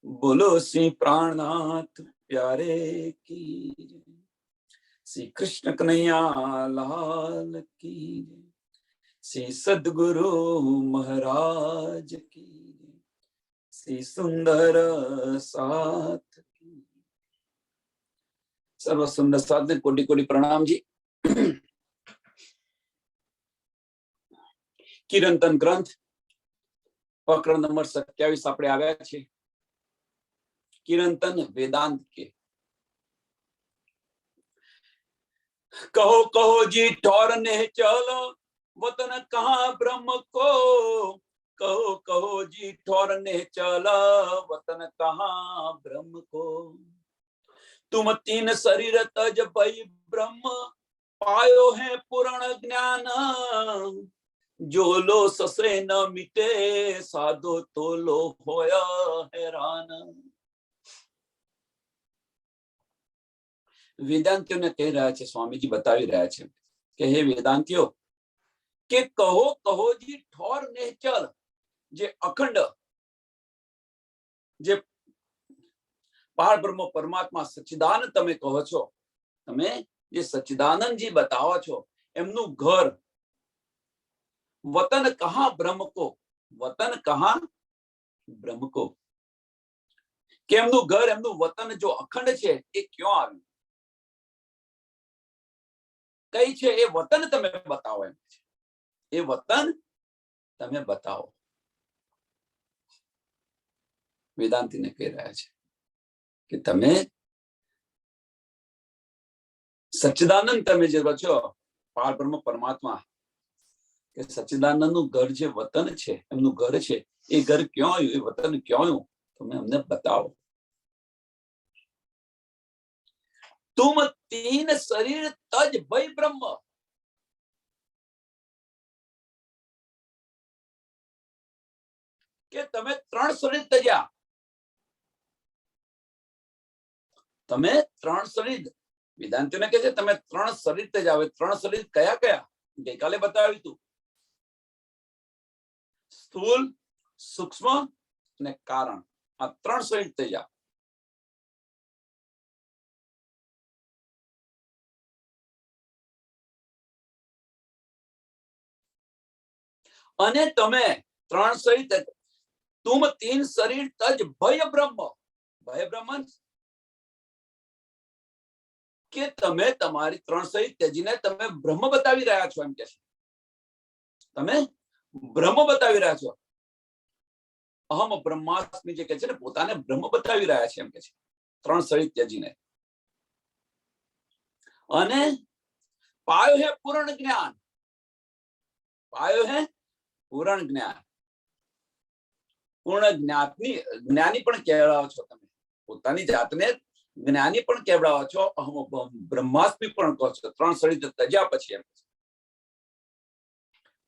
बोलो श्री प्राणनाथ प्यारे की, श्री कृष्ण कन्हैया लाल की, श्री सद्गुरु महाराज की, श्री सुंदर साथ की। सर्व सुंदर साथ ने कोटि कोटि प्रणाम जी। કિરંતન ગ્રંથ પ્રકરણ નંબર 27 આપણે આવ્યા છે। કિરંતન વેદાंत के कहो कहो जी ठौरने चलो वतन कहाँ ब्रह्म को, कहो कहो जी ठौरने चला वतन कहाँ ब्रह्म को। तुम तीन शरीर तज भई ब्रह्म पायो है पुराण ज्ञान, जो लो ससे न मिटे साधो तो लो होया हैरान। વેદાંતિઓને કહી રહ્યા છે, સ્વામીજી બતાવી રહ્યા છે કે હે વેદાંતિઓ, કે કહો કહો જી ઠોર નેચર, જે અખંડ, જે પાર બ્રહ્મ પરમાત્મા સચ્ચિદાનંદ તમે કહો છો, તમે જે સચ્ચિદાનંદજી બતાવો છો, એમનું ઘર વતન કહા બ્રહ્મ કો, વતન કહા બ્રહ્મ કો, કે એમનું ઘર, એમનું વતન જો અખંડ છે એ ક્યાં આવ્યું, કઈ છે એ વતન તમે બતાવો, એમ છે એ વતન તમે બતાવો। વેદાંતીને કહી રહ્યા છે કે તમે સચ્ચિદાનંદ, તમે જે છો પાર બ્રહ્મ પરમાત્મા, કે સચ્ચિદાનંદ નું ઘર જે વતન છે, એમનું ઘર છે, એ ઘર ક્યાં આવ્યું, એ વતન ક્યાં આવ્યું, તમે અમને બતાવો। तुम तीन शरीर तज भई ब्रह्म, કે તમે ત્રણ શરીર તજ્યા, તમે ત્રણ શરીર, વેદાંતિઓને કહે છે તમે ત્રણ શરીર તજ્યા। હવે ત્રણ શરીર કયા કયા, ગઈકાલે બતાવ્યું હતું, સ્થૂલ, સૂક્ષ્મ અને કારણ, આ ત્રણ શરીર તજ્યા। અને તમે ત્રણ શરીર, तुम तीन शरीर तज भय ब्रह्म, भय ब्रह्म કે તમે તમારી ત્રણ શરીર ત્યજીને તમે બ્રહ્મ બતાવી રહ્યા છો, એમ કે છે તમે બ્રહ્મ બતાવી રહ્યા છો। અહમ બ્રહ્માસ્મિ જે કહે છે ને, પોતાને બ્રહ્મ બતાવી રહ્યા છે, એમ કે છે ત્રણ શરીર ત્યજીને। અને પાયો હે પૂર્ણ જ્ઞાન, પાયો હે પૂર્ણ જ્ઞાન, પૂર્ણ જ્ઞાની પણ કહેવાઓ છો તમે, પોતાની જાતને જ્ઞાની પણ કહેવાઓ છો, અહમ બ્રહ્માસ્મિ પણ કહો છો, ત્રણ શરીર તજ્યા પછી એમ।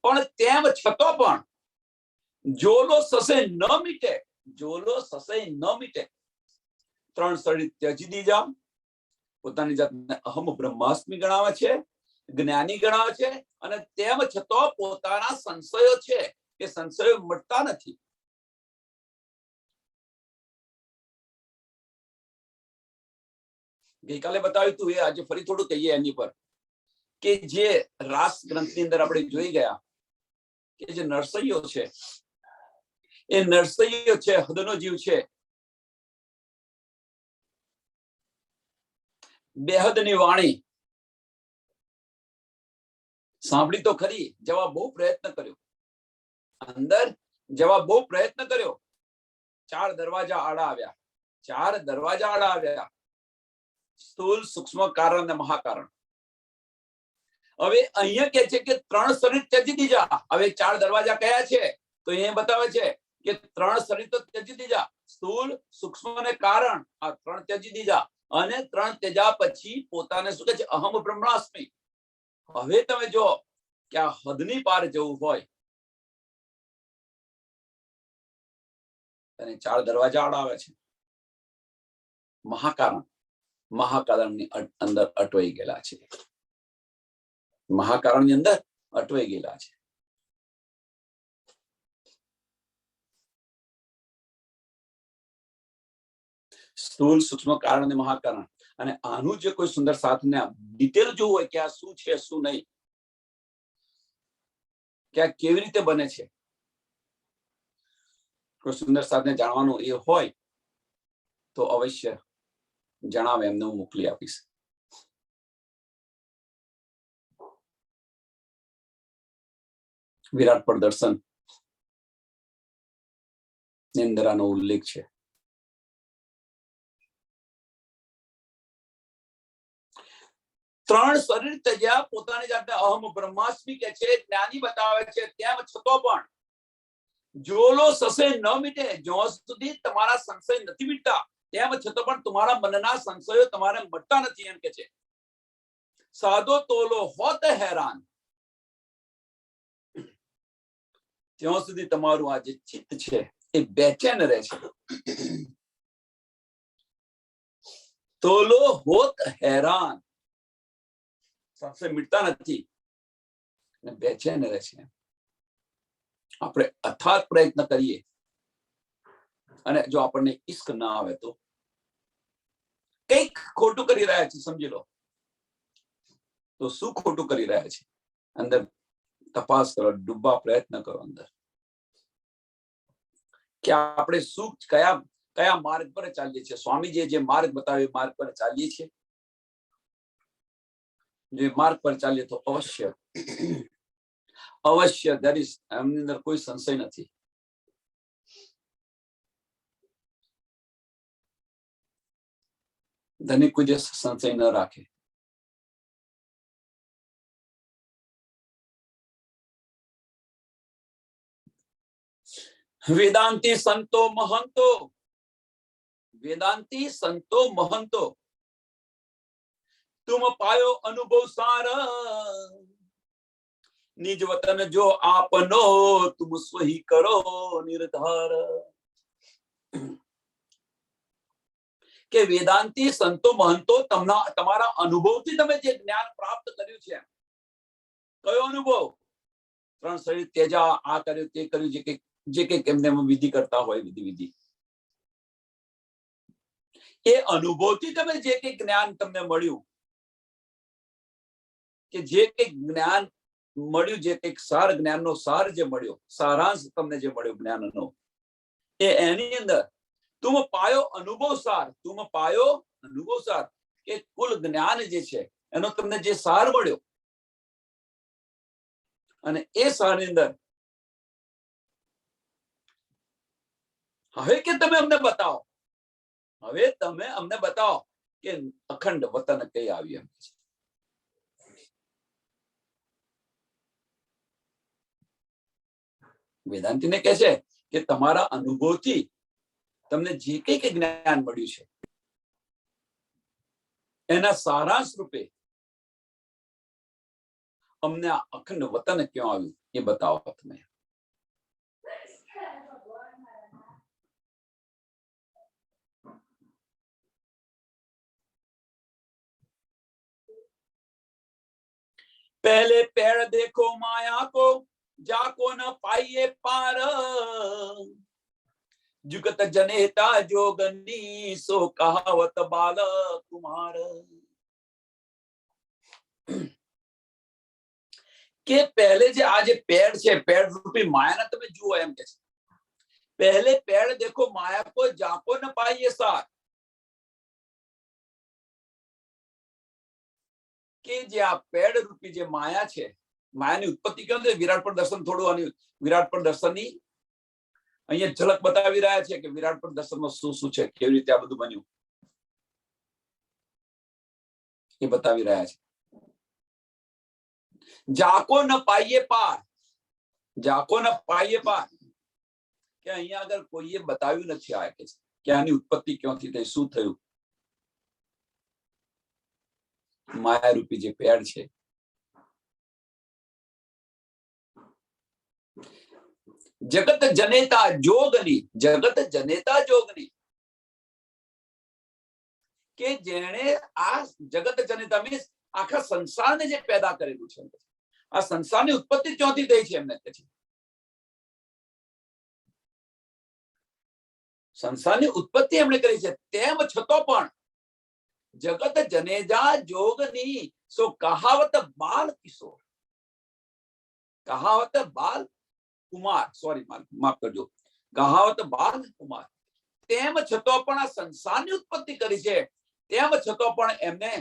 પણ તેમ છતાં પણ જોલો સસે ન મીટે, જોલો સસે ન મીટે, ત્રણ શરીર ત્યજી દીધા, પોતાની જાતને અહમ બ્રહ્માસ્મિ ગણાવે છે, જ્ઞાની ગણાવે છે, અને તેમ છતાં પોતાના સંશયો છે એ સંશયો મટતા નથી। ગઈકાલે બતાવ્યું હતું, એ આજે ફરી થોડું કહીએ એની પર, કે જે રાસ ગ્રંથની અંદર આપણે જોઈ ગયા કે જે નરસૈયો છે, એ નરસૈયો છે, હદનો જીવ છે, બેહદની વાણી સાંભળી તો ખરી, જવા બહુ પ્રયત્ન કર્યો, અંદર જવા બહુ પ્રયત્ન કર્યો, ચાર દરવાજા આડા આવ્યા, ચાર દરવાજા આડા આવ્યા, સ્થૂલ, સૂક્ષ્મ, કારણ અને મહાકારણ। હવે અહીંયા કે છે કે ત્રણ શરીર ત્યજી દીધા, હવે ચાર દરવાજા કયા છે તો એ બતાવે છે કે ત્રણ શરીર તો ત્યજી દીધા, સ્થૂલ, સૂક્ષ્મ અને કારણ, આ ત્રણ ત્યજી દીધા, અને ત્રણ ત્યજા પછી પોતાને શું કહે છે, અહમ બ્રહ્માસ્મિ। હવે તમે જો કે આ હદની પાર જવું હોય, અને ચાર દરવાજા આડા આવે છે, મહાકારણ, મહાકારણની અંદર અટવાઈ ગયેલા છે, મહાકારણની અંદર અટવાઈ ગયેલા છે। સ્થૂલ સૂક્ષ્મ કારણ અને મહાકારણ. અને આનું જે કોઈ સુંદર સાથને ડિટેલ જોવું હોય કે આ શું છે શું નહીં, કે આ કેવી રીતે બને છે, કોઈ સુંદર સાથને જાણવાનું એ હોય તો અવશ્ય જણાવે, એમને હું મોકલી આપીશ. વિરાટ પર દર્શન ની અંદર આનો ઉલ્લેખ છે. ત્રણ શરીર ત્યજ્યા પોતાની જાતને અહમ બ્રહ્માસ્મિ કે છે, જ્ઞાની બતાવે છે. તેમ છતાં પણ જોલો સસે ન મીટે, જ્યાં સુધી તમારા સંશય નથી મીટતા તેમ છતાં પણ તમારા મનના સંશયો તમારે મટતા નથી, એમ કે છે. સાદો તોલો હોત હેરાન, ત્યાં સુધી તમારું આ જે ચિત્ત છે એ બેચેન રહે છે. તોલો હોત હેરાન, સંશય મીટતા નથી અને બેચેન રહે છે. આપણે અથાગ પ્રયત્ન કરીએ અને જો આપણને ઈશ્ક ના આવે તો કંઈક ખોટું કરી રહ્યા છે, સમજી લો. તો શું ખોટું કરી રહ્યા છે, અંદર તપાસ કરો, ડૂબવા પ્રયત્ન કરો અંદર, કે આપણે શું કયા માર્ગ પર ચાલીએ છીએ. સ્વામીજીએ જે માર્ગ બતાવ્યો માર્ગ પર ચાલીએ છીએ. જે માર્ગ પર ચાલીએ તો અવશ્ય એમની અંદર કોઈ સંશય નથી. ધનિક કોઈ જે સંશય ન રાખે. વેદાંતી સંતો મહંતો, વેદાંતી સંતો મહંતો, तुम पायो अनुभव सार, निज वतन जो आपनो, तुम स्वही करो निर्धार. કે વેદાંતી સંતો મહંતો તમારા અનુભવથી તમે જે જ્ઞાન પ્રાપ્ત કર્યું છે. કયો અનુભવ? ત્રણ શરીર ત્યજા, આ કર્યું તે કર્યું, જે કે કેમને વિધિ કરતા હોય, વિધિ એ અનુભવથી તમે જે કે જ્ઞાન તમને મળ્યું, કે જે કંઈક જ્ઞાન મળ્યું, જે કંઈક સાર, જ્ઞાનનો સાર જે મળ્યો, સારાંશ તમને જે મળ્યો જ્ઞાનનો, એ એની અંદર તુમ પાયો અનુભવ સાર, તુમ પાયો અનુભવ સાર, કે કુલ જ્ઞાન જે છે એનો તમને જે સાર મળ્યો, અને એ સારની અંદર હવે કે તમે અમને બતાવો, હવે તમે અમને બતાવો કે અખંડ વતન કઈ આવી. એમ છે વેદાંતીને કહે છે કે તમારા અનુભવથી તમને જે કંઈક જ્ઞાન મળ્યું છે એના સારાંશ રૂપે અમને આ અખંડ વતન ક્યાં આવ્યું એ બતાવો તમે. पहले पेड़ देखो माया को, जाको न पाइए पार, जुगत जनेता जोगनी, सो कहावत बाल कुमार. કે પહેલે જે આ જે પેડ છે, પેડ રૂપી માયાને તમે જુઓ, એમ કે છે. પહેલે પેડ દેખો માયા को, जाको न पाइए सार, કે જે આ પેડ રૂપી જે માયા છે, માયાની ઉત્પત્તિ કેમ છે? વિરાટ પર દર્શન થોડું આની વિરાટ પર દર્શનની અહીંયા ઝલક બતાવી રહ્યા છે કે વિરાટ પર દર્શનમાં શું શું છે, કેવી રીતે આ બધું બન્યું એ બતાવી રહ્યા છે. જાકો ન પાઈએ પાર, જાકો ન પાઈએ પાર, કે અહીંયા આગળ કોઈએ બતાવ્યું નથી આ કે આની ઉત્પત્તિ ક્યાંથી થઈ, શું થયું. માયા રૂપી જે પેડ છે, જગત જનેતા જોગની, જગત જનેતા જોગની, કે જેણે આ જગત જનેતા મીન્સ આખા સંસારને જે પેદા કરેલું છે, આ સંસારની ઉત્પત્તિ ક્યાંથી થઈ છે એમને કહે છે. સંસારની ઉત્પત્તિ એમણે કરી છે, તેમ છતાં પણ જગત જનેજા જોગની સો કહાવત બાલ કિશોર, કહાવત બાલ કુમાર, સોરી માફ કરજો, કહાવત બાલ કુમાર, તેમ છતાં પણ આ સંસારની ઉત્પત્તિ કરી છે, તેમ છતાં પણ એમને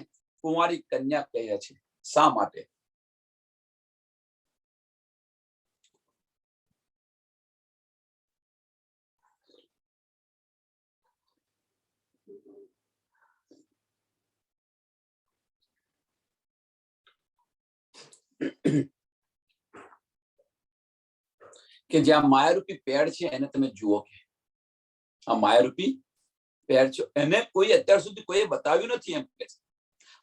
કુંવારી કન્યા કહે છે. શા માટે? કે જે આ માયારૂપી પેડ છે એને તમે જુઓ, કે આ માયારૂપી પેડ છે એને કોઈ અત્યાર સુધી કોઈ બતાવ્યું નથી એમ કે છે.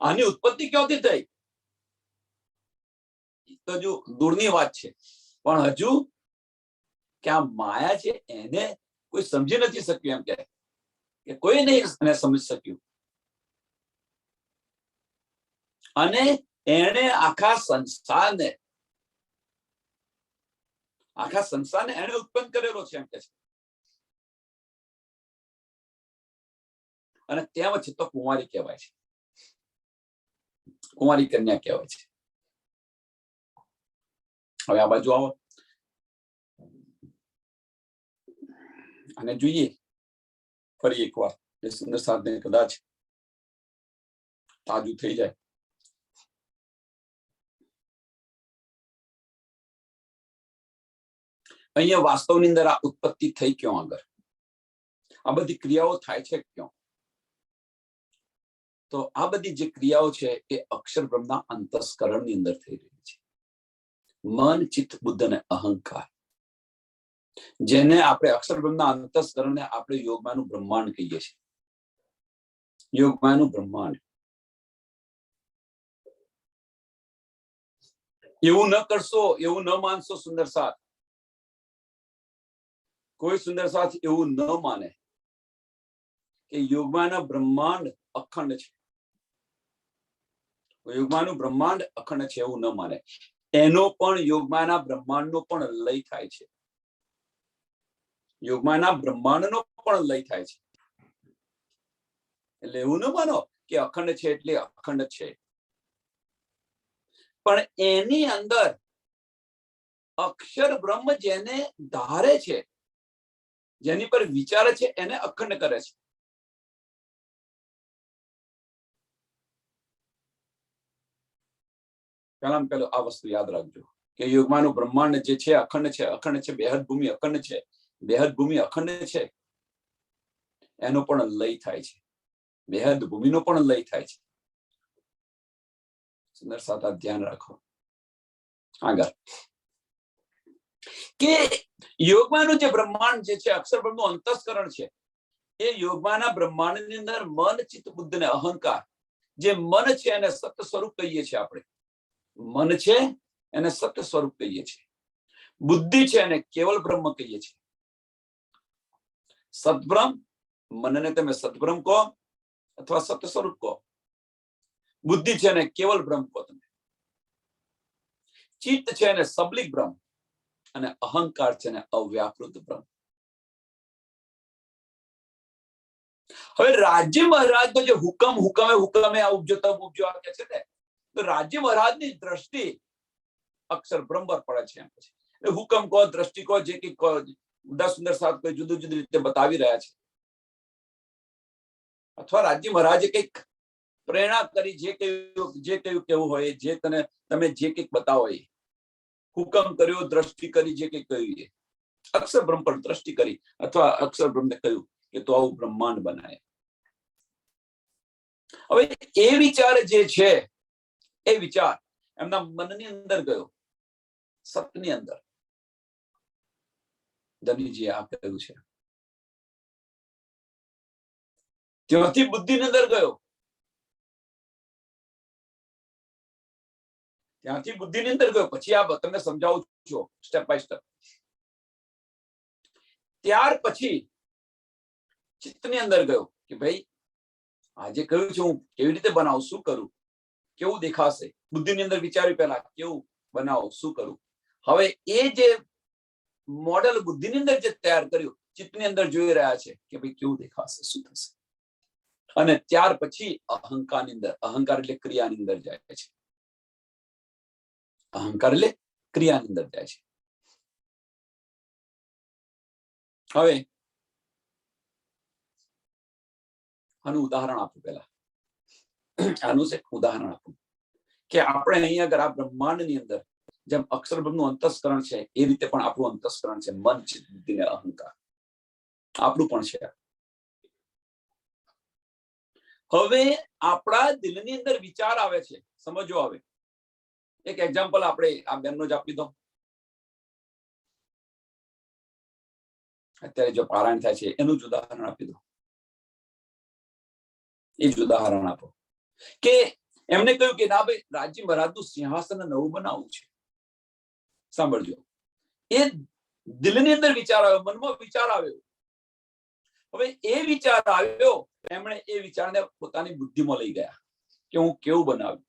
આની ઉત્પત્તિ ક્યાંથી થઈ તો જો દૂરની વાત છે, પણ હજુ કે આ માયા છે એને કોઈ સમજી નથી શક્યું એમ કે કોઈ નહીં એને સમજી શક્યું. અને એને આખા સંસારને એને ઉત્પન્ન કરેલો છે એમ કે છે. અને તેમ છતાં કુંવારી કહેવાય છે, કુંવારી કન્યા કહેવાય છે. હવે આ બાજુ આવો અને જોઈએ ફરી એકવાર એ સુંદર સાધને કદાચ તાજું થઈ જાય. અહીંયા વાસ્તવની અંદર આ ઉત્પત્તિ થઈ ક્યાં આગળ, આ બધી ક્રિયાઓ થાય છે ક્યાં? તો આ બધી જે ક્રિયાઓ છે એ અક્ષર બ્રહ્મના અંતસ્કરણની અંદર થઈ રહી છે. મન, ચિત્ત, બુદ્ધ અને અહંકાર, જેને આપણે અક્ષર બ્રહ્મના અંતસ્કરણને આપણે યોગમાનું બ્રહ્માંડ કહીએ છીએ. યોગમાનું બ્રહ્માંડ. એવું ન કરશો, એવું ન માનશો સુંદર સાથ, કોઈ સુંદર સાથ એવું ન માને કે યોગમાના બ્રહ્માંડ અખંડ છે, યોગમાનું બ્રહ્માંડ અખંડ છે એવું ન માને. એનો પણ યોગમાના બ્રહ્માંડનો પણ લય થાય છે, યોગમાના બ્રહ્માંડનો પણ લય થાય છે. એટલે એવું ન માનો કે અખંડ છે એટલે અખંડ છે, પણ એની અંદર અક્ષર બ્રહ્મ જેને ધારે છે, જેની પર વિચારે છે, એને અખંડ કરે છે. પહેલામાં પહેલું આ વસ્તુ યાદ રાખજો કે યોગમાનું બ્રહ્માંડ જે છે અખંડ છે, અખંડ છે. બેહદ ભૂમિ અખંડ છે, બેહદ ભૂમિ અખંડ છે. એનો પણ લય થાય છે, બેહદ ભૂમિનો પણ લય થાય છે. સુંદર સાથ ધ્યાન રાખો. આગળ કે યોગમાનું જે બ્રહ્માંડ જે છે અક્ષર બ્રહ્મનું અંતસ્કરણ છે, એ યોગમાના બ્રહ્માંડની અંદર મન, ચિત્ત, બુદ્ધ અને અહંકાર, જે મન છે એને સત્ય સ્વરૂપ કહીએ છીએ આપણે. મન છે એને સત્ય સ્વરૂપ કહીએ છીએ. બુદ્ધિ છે એને કેવલ બ્રહ્મ કહીએ છીએ. સદબ્રહ્મ, મનને તમે સદબ્રહ્મ કહો અથવા સત્ય સ્વરૂપ કહો. બુદ્ધિ છે એને કેવલ બ્રહ્મ કહો તમે. ચિત્ત છે એને સબલિક બ્રહ્મ અને અહંકાર છે એને અવ્યાકૃત બ્રહ્મ. હવે રાજ્ય મહારાજનો જે હુકમે આ ઉપજો તબ ઉપજો આ કે છે ને, તો રાજ્ય મહારાજની દ્રષ્ટિ અક્ષર બ્રહ્મ પર પડે છે. એમ પછી હુકમ કહો, દ્રષ્ટિ કહો, જે કઈ કહો, બધા સુંદર સાથ કોઈ જુદી જુદી રીતે બતાવી રહ્યા છે. અથવા રાજ્ય મહારાજે કઈક પ્રેરણા કરી, જે કયું કેવું હોય, જે તમે જે કઈક બતાવો એ હુકમ કર્યો, દ્રષ્ટિ કરી, જે કઈ કહ્યું એ અક્ષર બ્રહ્મ પર દ્રષ્ટિ કરી અથવા અક્ષર બ્રહ્મને કહ્યું કે તો આવું બ્રહ્માંડ બનાય. હવે એ વિચાર જે છે એ વિચાર એમના મનની અંદર ગયો, સતની અંદર. ધનીજી આ કહ્યું છે. ત્યાંથી બુદ્ધિની અંદર ગયો, ત્યાંથી બુદ્ધિની અંદર ગયો. પછી આ તમને સમજાવું છું સ્ટેપ બાય સ્ટેપ. ત્યાર પછી ચિત્તની અંદર ગયો કે ભાઈ આજે કહ્યું છે હું કેવી રીતે બનાવું, શું કરું, કેવું દેખાશે. બુદ્ધિની અંદર વિચાર્યું પહેલા કેવું બનાવો, શું કરું. હવે એ જે મોડેલ બુદ્ધિની અંદર જે તૈયાર કર્યું ચિત્તની અંદર જોઈ રહ્યા છે કે ભાઈ કેવું દેખાશે, શું થશે. અને ત્યાર પછી અહંકારની અંદર, અહંકાર એટલે ક્રિયાની અંદર જાય છે. અહંકાર એટલે ક્રિયાની અંદર જાય છે. હવે આનું ઉદાહરણ આપું. પેલા આનું છે ઉદાહરણ આપું કે આપણે અહીંયા આગળ આ બ્રહ્માંડની અંદર જેમ અક્ષર બ્રહ્મનું અંતસ્કરણ છે એ રીતે પણ આપણું અંતસ્કરણ છે. મન, ચિત્ત, બુદ્ધિ ને અહંકાર આપણું પણ છે. હવે આપણા દિલની અંદર વિચાર આવે છે, સમજો. આવે એક એક્ઝામ્પલ આપણે આ બેનનો જ આપી દો. અત્યારે જો પારાયણ થાય છે એનું જ ઉદાહરણ આપી દો. એ જ ઉદાહરણ આપો કે એમને કહ્યું કે ના ભાઈ, રાજી મહારાજનું સિંહાસન નવું બનાવવું છે. સાંભળજો, એ દિલની અંદર વિચાર આવ્યો, મનમાં વિચાર આવ્યો. હવે એ વિચાર આવ્યો, એમણે એ વિચારને પોતાની બુદ્ધિમાં લઈ ગયા કે હું કેવું બનાવું,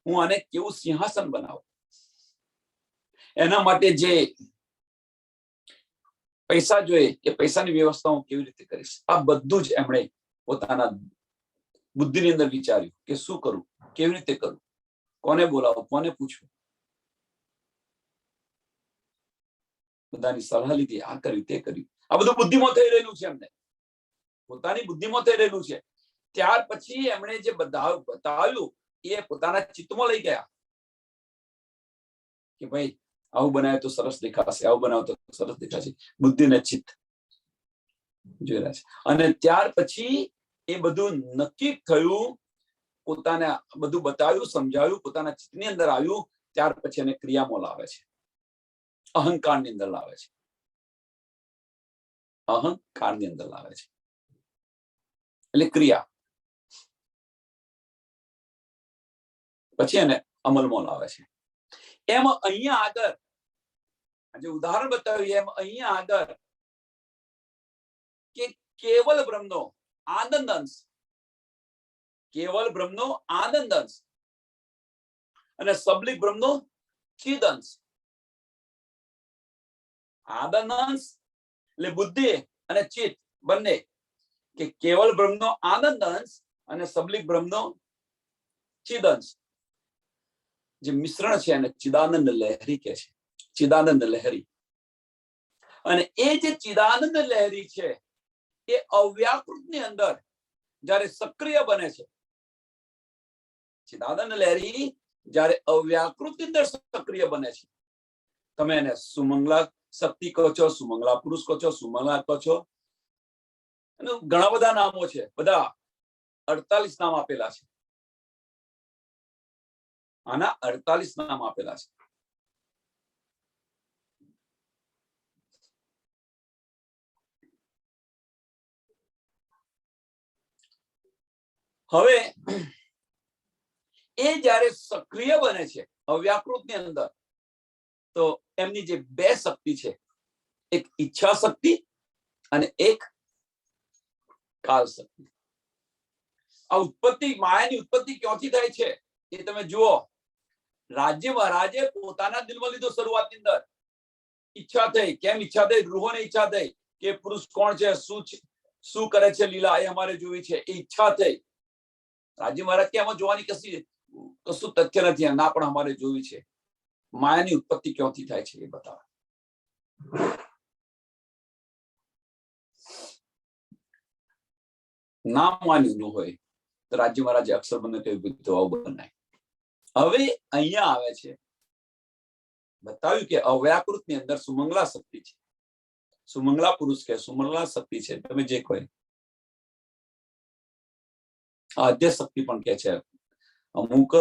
હું આને કેવું સિંહાસન બનાવું. એના માટે જે પૈસા જોઈએ એ પૈસાની વ્યવસ્થા હું કેવી રીતે કરીશ, આ બધું જ એમણે પોતાના બુદ્ધિની અંદર વિચાર્યું કે શું કરું, કેવી રીતે કરું, કોને બોલાવું, કોને પૂછવું. બધાની સલાહ લીધી, આ કર્યું, તે કર્યું. આ બધું બુદ્ધિમાં થઈ રહેલું છે, એમને પોતાની બુદ્ધિમાં થઈ રહેલું છે. ત્યાર પછી એમણે જે બતાવ્યું એ પોતાના ચિત્તમાં લઈ ગયા કે ભાઈ આવું બનાવે તો સરસ દેખાશે, આવું બનાવે તો સરસ દેખાશે. બુદ્ધિ ને ચિત્ત જોઈ રહ્યા છે. અને ત્યાર પછી એ બધું નક્કી થયું, પોતાને બધું બતાવ્યું, સમજાવ્યું, પોતાના ચિત્તની અંદર આવ્યું. ત્યાર પછી એને ક્રિયામાં લાવે છે, અહંકારની અંદર લાવે છે. અહંકારની અંદર લાવે છે એટલે ક્રિયા. પછી એને અમલમાં લાવે છે. એમ અહીંયા આગળ જે ઉદાહરણ બતાવ્યું એમ અહીંયા આગળ કે કેવલ બ્રહ્મનો આનંદ અંશ, કેવલ બ્રહ્મનો આનંદ અંશ અને સબલિક બ્રહ્મનો ચિદ અંશ. આનંદ અંશ એટલે બુદ્ધિ અને ચિત્ત બંને, કે કેવલ બ્રહ્મનો આનંદ અંશ અને સબલિક બ્રહ્મનો ચિદ અંશ જે મિશ્રણ છે એને ચિદાનંદ લહેરી કહે છે. ચિદાનંદ લહેરી. અને એ જે ચિદાનંદ લહેરી છે એ અવ્યાકૃતની અંદર જ્યારે સક્રિય બને છે, ચિદાનંદ લહેરી જ્યારે અવ્યાકૃતની અંદર સક્રિય બને છે, તમે એને સુમંગલા શક્તિ કહો છો, સુમંગલા પુરુષ કહો છો, સુમંગલા કહો છો, ઘણા બધા નામો છે. બધા 48 નામ આપેલા છે. આના 48 નામ આપેલા છે. હવે એ જ્યારે સક્રિય બને છે અવ્યાકૃતની અંદર, તો એમની જે બે શક્તિ છે, એક ઈચ્છા શક્તિ અને એક કાલ શક્તિ. આ ઉત્પત્તિ, માયાની ઉત્પત્તિ ક્યાંથી થાય છે એ તમે જુઓ. રાજ્ય મહારાજે પોતાના દિલમાં લીધો. શરૂઆતની અંદર ઈચ્છા થઈ. કેમ ઈચ્છા થઈ? રૂહોને ઈચ્છા થઈ કે પુરુષ કોણ છે, શું કરે છે, લીલા એ અમારે જોવી છે. એ ઈચ્છા થઈ. રાજ્ય મહારાજ કે એમાં જોવાની કશું તથ્ય નથી, ના પણ અમારે જોવી છે. માયાની ઉત્પત્તિ ક્યાંથી થાય છે એ બતાવે. ના માન્યું હોય તો રાજ્ય મહારાજે અક્ષર બંને કહ્યું તો આવું બનાય. હવે અહીંયા આવે છે, બતાવ્યું કે અવ્યાકૃત ની અંદર સુમંગલા શક્તિ છે, સુમંગલા પુરુષ કે સુમંગલા શક્તિ છે, તમે જે કહો. આદ્ય શક્તિ પણ કે છે. અમુક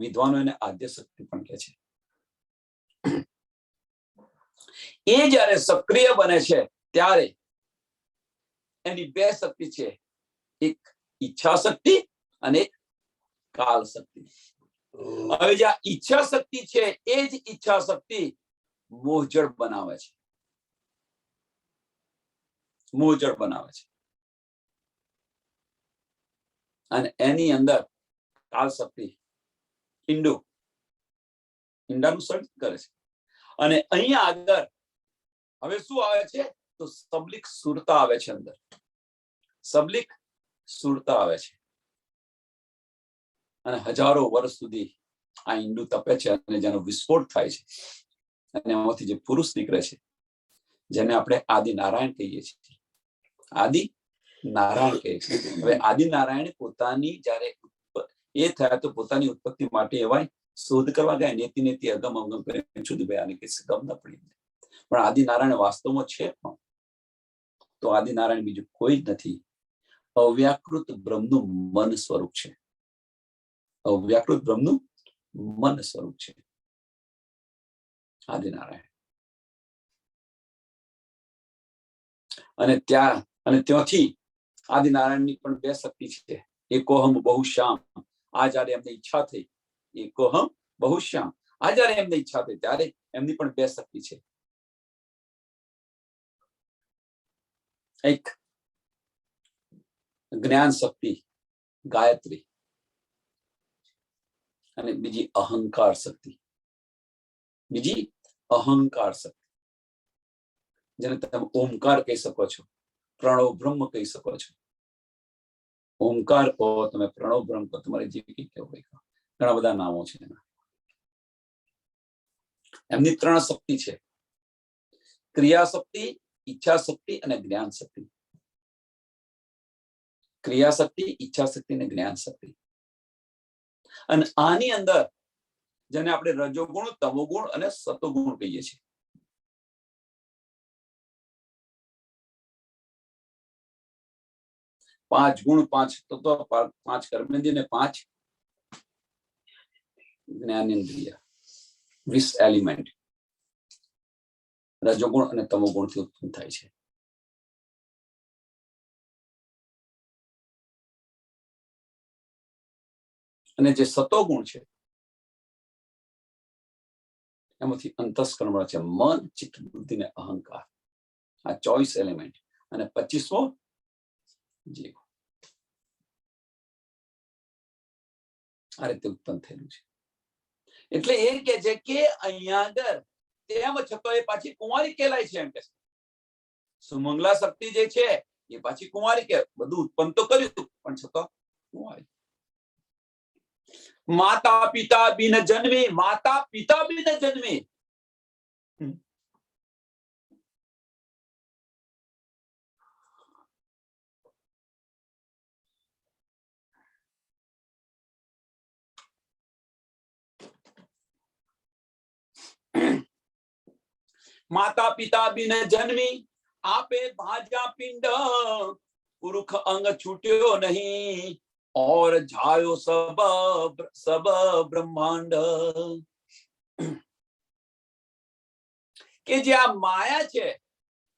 વિદ્વાનો એને આદ્ય શક્તિ પણ કે છે. એ જયારે સક્રિય બને છે ત્યારે એની બે શક્તિ છે, એક ઈચ્છા શક્તિ અને એક કાલ શક્તિ. હવે જે ઈચ્છા શક્તિ છે એ જ ઈચ્છા શક્તિ મોહજળ બનાવે છે, મોહજળ બનાવે છે. અને એની અંદર કાલ શક્તિ ઈંડાનું સર્જન કરે છે. અને અહીંયા આગળ હવે શું આવે છે? તો સબલિક સુરતા આવે છે અંદર, સબલિક સુરતા આવે છે, અને હજારો વર્ષ સુધી આ ઈંડું તપે છે અને જેનો વિસ્ફોટ થાય છે અને એમાંથી જે પુરુષ નીકળે છે જેને આપણે આદિ નારાયણ કહીએ છીએ, આદિ નારાયણ કહે છે. હવે આદિ નારાયણ પોતાની જયારે એ થયા તો પોતાની ઉત્પત્તિ માટે એવા શોધ કરવા ગયા, નેતિ નેતિ અગમ અગમ કરીને શુદ્ધ ભયાને કે ગમ ન પડી, પણ આદિ નારાયણ વાસ્તવમાં છે પણ તો આદિ નારાયણ બીજું કોઈ જ નથી, અવ્યાકૃત બ્રહ્મનું મન સ્વરૂપ છે, અવ્યાકૃત બ્રહ્મનું મન સ્વરૂપ છે આદિનારાયણ. અને ત્યાંથી આદિનારાયણની પણ બે શક્તિ છે, એકોહમ બહુશ્યામ. આ જયારે એમને ઈચ્છા થઈ, એકોહમ બહુશ્યામ, આ જયારે એમને ઈચ્છા થઈ ત્યારે એમની પણ બે શક્તિ છે, એક જ્ઞાન શક્તિ ગાયત્રી અને બીજી અહંકાર શક્તિ, બીજી અહંકાર શક્તિ જેને તમે ઓમકાર કહી શકો છો, પ્રણવ બ્રહ્મ કહી શકો છો. ઓમકાર કહો તમે, પ્રણવ બ્રહ્મ કહો, તમારે જે કઈ કહેવું હોય, ઘણા બધા નામો છે એના. એમની ત્રણ શક્તિ છે, ક્રિયા શક્તિ, ઈચ્છા શક્તિ અને જ્ઞાન શક્તિ. ક્રિયા શક્તિ, ઈચ્છા શક્તિ અને જ્ઞાન શક્તિ. અને આની અંદર જેને આપણે રજોગુણ, તમોગુણ અને સતોગુણ કહીએ છીએ. પાંચ ગુણ, પાંચ તત્વ, પાંચ કર્મેન્દ્રિય ને પાંચ જ્ઞાનેન્દ્રિય, 20 એલિમેન્ટ રજોગુણ અને તમોગુણ થી ઉત્પન્ન થાય છે. અને જે સતોગુણ છે એમાંથી અંતસ્કરણ મળે છે, મન, ચિત્ત, બુદ્ધિ ને અહંકાર, આ 24 એલિમેન્ટ, અને 25મો જીવ. આ રીતે ઉત્પન્ન થયેલું છે. એટલે એ કે છે કે અહીંયા આગળ તેમ છતાં એ પાછી કુંવારી કહેલાય છે એમ કે છે. સુમંગલા શક્તિ જે છે એ પાછી કુંવારી કે બધું ઉત્પન્ન તો કર્યું પણ છતાં કુંવારી. માતા પિતા બિન જન્મી, માતા પિતા બિન જન્મી. माता पिता बिन जन्मी, आपे भाजा पिंड, पुरुष अंग छूट्यो नहीं, और जायो सब सब ब्रह्मांड. કે જે આ માયા છે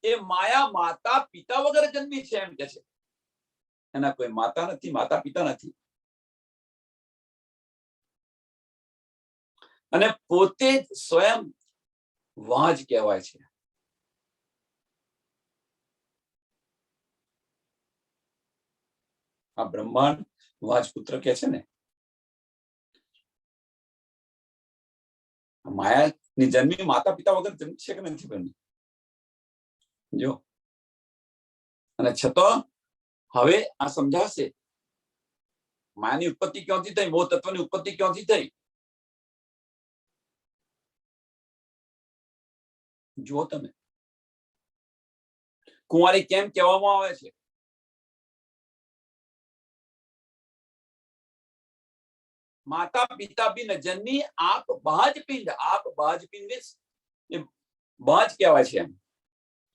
એ માયા માતા પિતા વગર જન્મી છે એમ કે છે. એના કોઈ માતા નથી, માતા પિતા નથી, અને પોતે સ્વયં વાજ કહેવાય છે. આ બ્રહ્માંડ વાજપુત્ર કે છે ને, માયાની જન્મી માતા પિતા વગર જન્મી છે કે નથી બની જો. અને છતાં હવે આ સમજાશે માયાની ઉત્પત્તિ ક્યાંથી થઈ, મોહ તત્વની ઉત્પત્તિ ક્યાંથી થઈ. જુઓ તમે, કુંવારી કેમ કહેવામાં આવે છે? માતા પિતા બિન જન્મી, આપ બાજ પિંડ, આપ બાજ પિંડ એ બાજ કહેવાય છે એમ.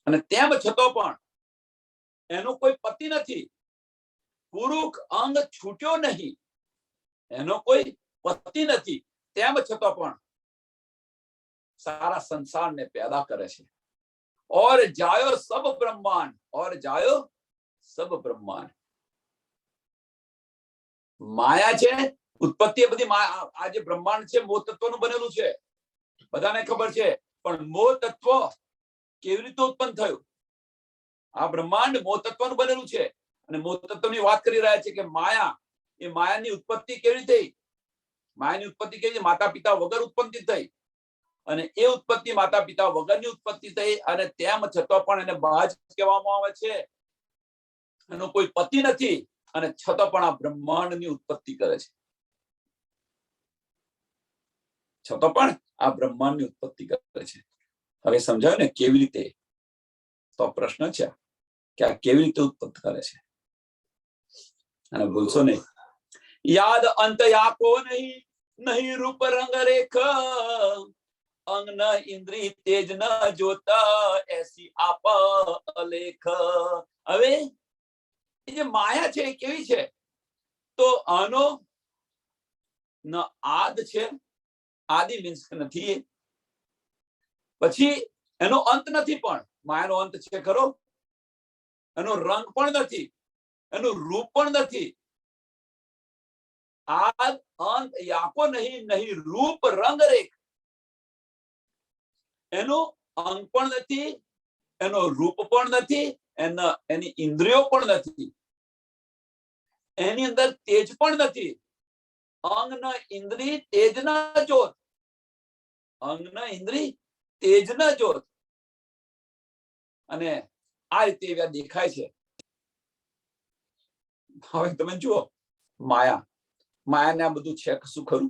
અને તેમ છતાં પણ એનો કોઈ પતિ નથી, પુરુષ અંગ છૂટ્યો નહીં, એનો કોઈ પતિ નથી, તેમ છતાં પણ सारा संसार ने पैदा करे छे. और जायो सब ब्रह्मांड, और जायो सब ब्रह्मांड. माया छे उत्पत्ति बधी आ जे ब्रह्मांड छे मोह तत्वનું બનેલું છે, બધાને ખબર છે. પણ મોહ તત્વ કેવી રીતે ઉત્પન્ન થયું? આ બ્રહ્માંડ મોહ તત્વનું બનેલું છે, અને મોહ તત્વની વાત કરી રહ્યા છે કે માયા, એ માયાની ઉત્પત્તિ કેવી થઈ? માયાની ઉત્પત્તિ કેવી? માતા પિતા વગર ઉત્પત્તિ થઈ. અને એ ઉત્પત્તિ માતા પિતા વગરની ઉત્પત્તિ થઈ, અને તેમ છતાં પણ એને બાજ કહેવામાં આવે છે. એનો કોઈ પતિ નથી, અને છતાં પણ આ બ્રહ્માંડની ઉત્પત્તિ કરે છે. છતાં પણ આ બ્રહ્માંડની ઉત્પત્તિ કરે છે. હવે સમજાયું ને કેવી રીતે? તો પ્રશ્ન છે કે આ કેવી રીતે ઉત્પત્તિ કરે છે. અને ભૂલશો નહીં, યાદ અંત યાકો નહીં, નહીં રૂપ રંગ રેખ, અંગ ન ઇન્દ્રિય તેજ ન જોતા, એસી આપ અલેખ. હવે એ જે માયા છે એ કેવી છે? તો આનો ન આદ છે, આદિ મીન્સ નથી, પછી એનો અંત નથી, પણ માયાનો અંત છે ખરો? એનો રંગ પણ નથી, એનું રૂપ પણ નથી. આદ અંત યાકો નહીં, નહીં રૂપ રંગ રેખ. એનું અંગ પણ નથી, એનો રૂપ પણ નથી, એની ઇન્દ્રિયો પણ નથી, એની અંદર તેજ પણ નથી. અંગ ન ઇન્દ્રિય તેજ ન જોત, અંગ ન ઇન્દ્રિય તેજ ન જોત. અને આ રીતે એવા દેખાય છે. હવે તમે જુઓ, માયાને આ બધું છે કશું ખરું?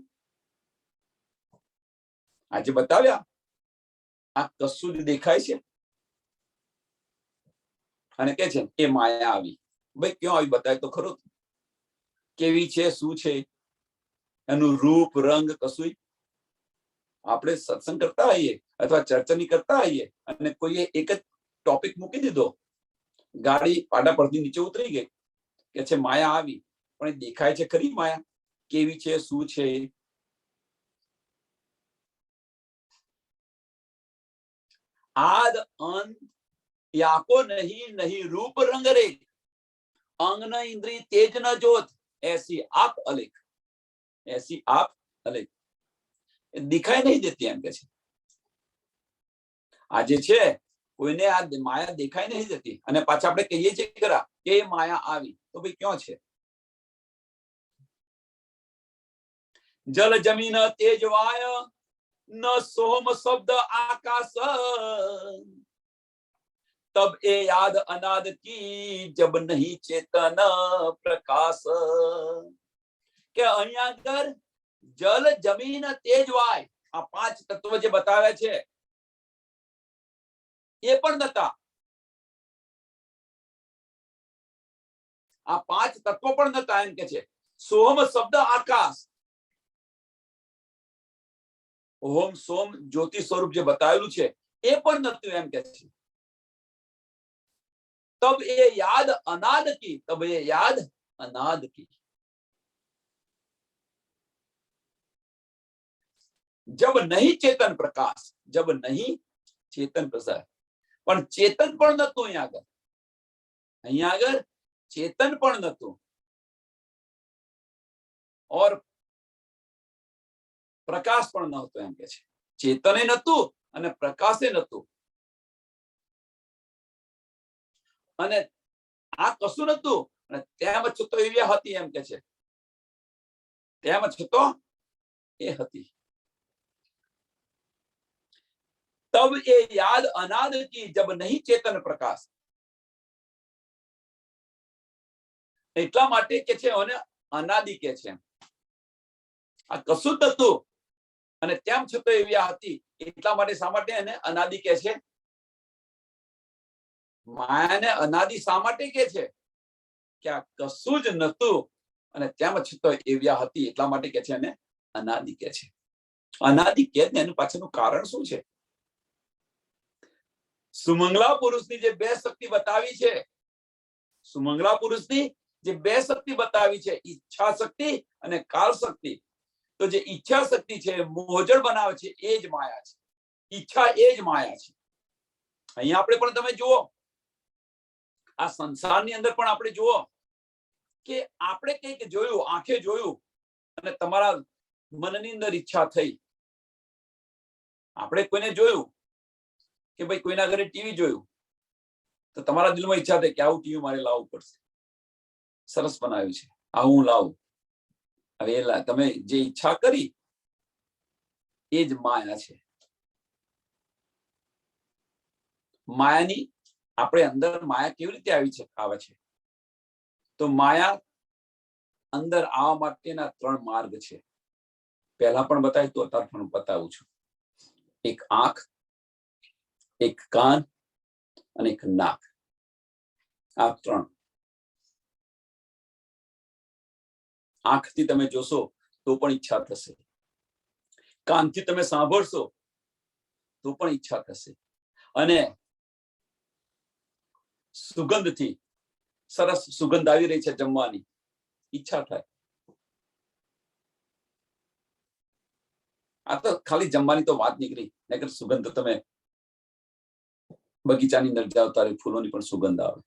આજે બતાવ્યા આ કશું જ દેખાય છે, અને કે છે એ માયા આવી. ભાઈ ક્યાં આવી? બતાય તો ખરો. કેવી છે, શું છે, એનું રૂપ રંગ કશું? આપણે સત્સંગ કરતા હોઈએ અથવા ચર્ચા કરતા હોઈએ, અને કોઈએ એક જ ટોપિક મૂકી દીધો, ગાડી પાડા પરથી નીચે ઉતરી ગઈ, કે છે માયા આવી, પણ એ દેખાય છે ખરી માયા? કેવી છે, શું છે? આદ અંત યાકો નહીં, નહીં રૂપ રંગ રેખ, અંગ ન ઇન્દ્રિય તેજ ન જોત, એસી આપ અલેખ. એસી આપ અલેખ, દિખાઈ નહીં દેતી એમ કે છે. આજે છે કોઈને આ માયા દેખાઈ નહીં દેતી, અને પાછા આપણે કહીએ છીએ ખરા કે માયા આવી, તો ભાઈ ક્યાં છે? જલ જમીન તેજ વાય, ન સોમ શબ્દ આકાશ, तब ए याद अनाद की जब नहीं चेतन प्रकाश. કે અહીંયા આગળ જલ જમીન તેજ વાય, આ પાંચ તત્વ જે બતાવ્યા છે એ પણ નતા. આ પાંચ તત્વો પણ નતા એમ કે છે. સોમ શબ્દ આકાશ, ઓમ સોમ જ્યોતિ સ્વરૂપ જે બતાવેલું છે એ પણ નતું એમ કે છે. तब ये याद अनाद की, तब ये याद अनाद की. जब नहीं चेतन प्रकाश, जब नहीं चेतन प्रकाश, પણ ચેતન પણ નતું અહીંયા આગળ. અહીંયા આગળ ચેતન પણ નતું, ઓર પ્રકાશ પણ નહોતો એમ કે છે. ચેતને નતું અને પ્રકાશે નતું, અને આ કશું નતું, અને તેમ છતાં એવી હતી એમ કે છે. તેમ છતાં એ હતી. तब ये याद अनाद की जब नहीं चेतन प्रकाश. એટલા માટે કે છે અને અનાદિ કે છે. આ કશું હતું અને તેમ છતાં એવી હતી, એટલા માટે શા માટે એને અનાદિ કે છે? માયાને અનાદિ શા માટે કે છે? કે આ કશું જ નતું અને તેમ છતાં એવી હતી, એટલા માટે કે છે એને અનાદિ કે છે. અનાદિ કે એનું પાછળનું કારણ શું છે? સુમંગલા પુરુષની જે બે શક્તિ બતાવી છે, સુમંગલા પુરુષની જે બે શક્તિ બતાવી છે, ઈચ્છા શક્તિ અને કાળ શક્તિ. તો જે ઈચ્છા શક્તિ છે મોજળ બનાવે છે એ જ માયા છે. ઈચ્છા એ જ માયા છે. અહીંયા આપણે પણ તમે જુઓ, આ સંસારની અંદર પણ આપણે જુઓ કે આપણે કંઈક જોયું, આંખે જોયું, અને તમારા મનની અંદર ઈચ્છા થઈ. આપણે કોઈને જોયું કે ભાઈ કોઈના ઘરે ટીવી જોયું, તો તમારા દિલમાં ઈચ્છા થઈ કે આવું ટીવી મારે લાવવું પડશે, સરસ બનાવ્યું છે, આ હું લાવું. હવે તમે જે ઈચ્છા કરી એ જ માયા છે. માયાની આપણે અંદર માયા કેવી રીતે આવે છે? તો માયા અંદર આવવા માટેના 3 માર્ગ છે. પહેલા પણ બતાવ્યું તો અત્યારે પણ બતાવું છું. એક આંખ, એક કાન અને એક નાક. આ 3. આંખથી તમે જોશો તો પણ ઈચ્છા થશે, કાનથી તમે સાંભળશો તો પણ ઈચ્છા થશે, અને સુગંધથી સરસ સુગંધ આવી રહી છે જમવાની, ઈચ્છા થાય. આ તો ખાલી જમવાની તો વાત નીકળી, નકર સુગંધ તો તમે બગીચાની અંદર જાઓ ત્યારે ફૂલોની પણ સુગંધ આવે,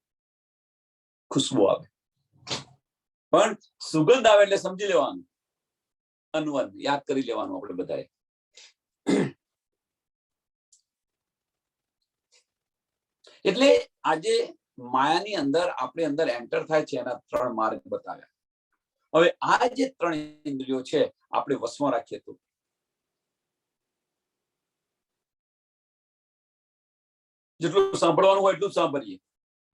ખુશ્બુ આવે. પણ સુગંધ આવે એટલે સમજી લેવાનું, અનવન યાદ કરી લેવાનું આપણે બધાએ. એટલે આજે માયાની અંદર આપણે અંદર એન્ટર થાય છે એના 3 માર્ગ બતાવ્યા. હવે આ જે 3 ઇન્દ્રિયો છે આપણે વશમાં રાખીએ તો જેટલું સાંભળવાનું હોય એટલું સાંભળીએ,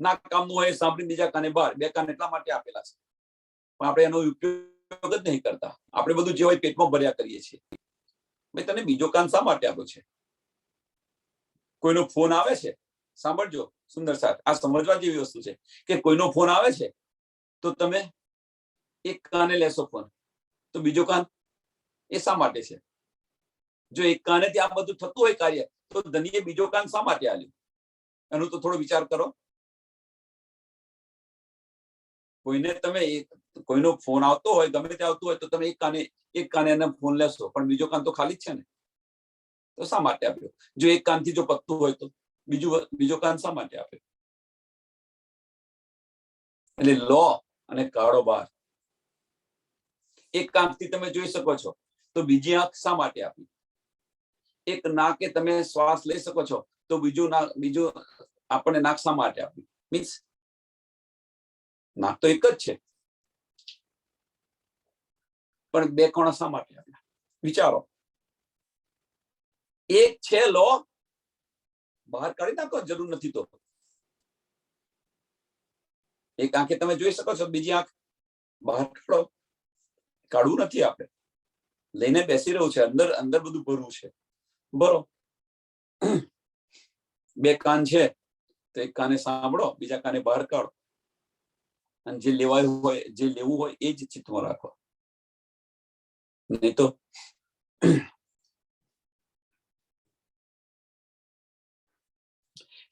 ના કામનું હોય સાંભળી બીજા કાને બહાર. 2 કાન એટલા માટે આપેલા છે, પણ આપણે એનો ઉપયોગ જ નહીં કરતા. આપણે બધું જે હોય પેટમાં ભર્યા કરીએ છીએ. ભાઈ તને બીજો કાન શા માટે આપ્યો છે? કોઈનો ફોન આવે છે, સાંભળજો સુંદર સાથ, આ સમજવા જેવી વસ્તુ છે કે કોઈનો ફોન આવે છે તો તમે એક કાને લેશો ફોન, તો બીજો કાન એ શા માટે છે? જો એક કાનેથી આ બધું થતું હોય કાર્ય, તો ધનીએ બીજો કાન શા માટે આલ્યો? એનું તો થોડો વિચાર કરો. કોઈને તમે કોઈનો ફોન આવતો હોય, ગમે તે આવતો હોય, તો તમે એક કાને એને ફોન લેશો, પણ બીજો કાન તો ખાલી જ છે ને, તો શા માટે આપ્યો? જો એક કાનથી જો પકતું હોય તો બીજો કાન શા માટે આપ્યો? એટલે લો અને કાઢો બહાર. એક કાનથી તમે જોઈ શકો છો, તો બીજી આંખ શા માટે આપી? એક નાકે તમે શ્વાસ લઈ શકો છો, તો બીજું આપણને નાક શા માટે આપ્યું? મીન્સ નાક તો એક જ છે, પણ 2 કોણ શા માટે આપ્યા? વિચારો. એક છે, લો, બહાર કાઢી નાખો, જરૂર નથી તો. એક આંખે તમે જોઈ શકો છો, બીજી આંખ બહાર કાઢો. કાઢવું નથી, આપણે લઈને બેસી રહ્યું છે, અંદર બધું ભરવું છે. બરો 2 કાન છે, તો એક કાને સાંભળો, બીજા કાને બહાર કાઢો, અને જે લેવાયું હોય, જે લેવું હોય એ જ ચિત્તમાં રાખો. નહીં તો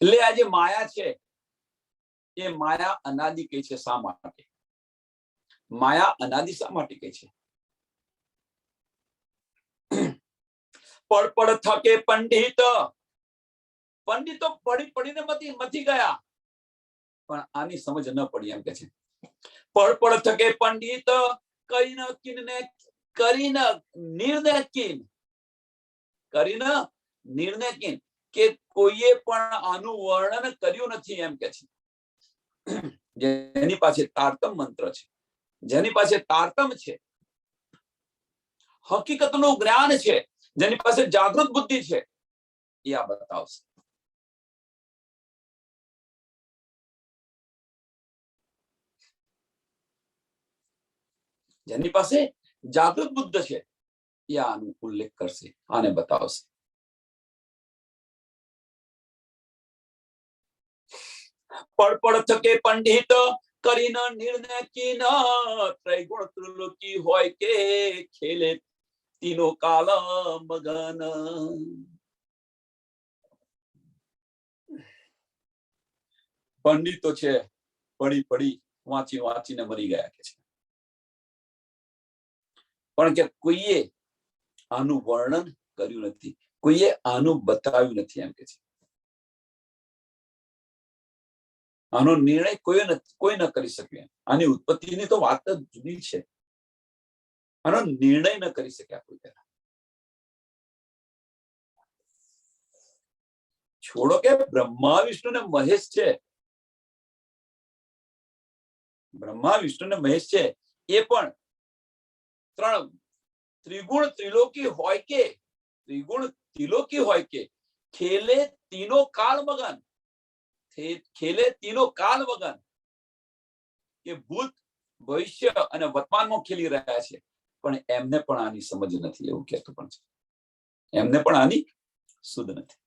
એટલે આ જે માયા છે એ માયા અનાદિ કહે છે. શા માટે માયા અનાદિ શા માટે કહે છે? પડ થકે પંડિતો પડીને મથી ગયા, પણ આની સમજ ન પડી. એમ કે છે પડ થકે પંડિત કરીને નિર્ણય કીન, કે કોઈએ પણ આનું વર્ણન કર્યું નથી. એમ કે છે જેની પાસે તારતમ મંત્ર છે, જેની પાસે તારતમ છે, હકીકતનું જ્ઞાન છે, જેની પાસે જાગૃત બુદ્ધિ છે, એ આ બતાવશે. જેની પાસે જાગૃત બુદ્ધ છે એ આનો ઉલ્લેખ કરશે, આને બતાવશે. પડ થકે પંડિત કરીને નિર્ણય કી ન, ત્રિગુણ ત્રિલોકી હોય કે ખેલે તીનો કાલ મગન. પંડિતો છે, પડી વાંચીને મરી ગયા કે છે, પણ કે કોઈએ આનું વર્ણન કર્યું નથી, કોઈએ આનું બતાવ્યું નથી. એમ કે છે આનો નિર્ણય કોઈ ન કરી શકે. આની ઉત્પત્તિની તો વાત જ જુદી છે. આનો નિર્ણય ન કરી શક્યા કોઈ પહેલા. છોડો કે બ્રહ્મા વિષ્ણુ ને મહેશ છે, બ્રહ્મા વિષ્ણુ ને મહેશ છે, એ પણ 3 ત્રિગુણ ત્રિલોકી હોય કે ખેલે તીનો કાળ મગન. ખેલે तीनों काल वगन કે ભૂત ભવિષ્ય અને વર્તમાનમાં ખેલી રહ્યા છે, પણ એમને પણ આની સમજ નથી, એવું કહેતું પણ છે. એમને પણ આની સુધ નથી.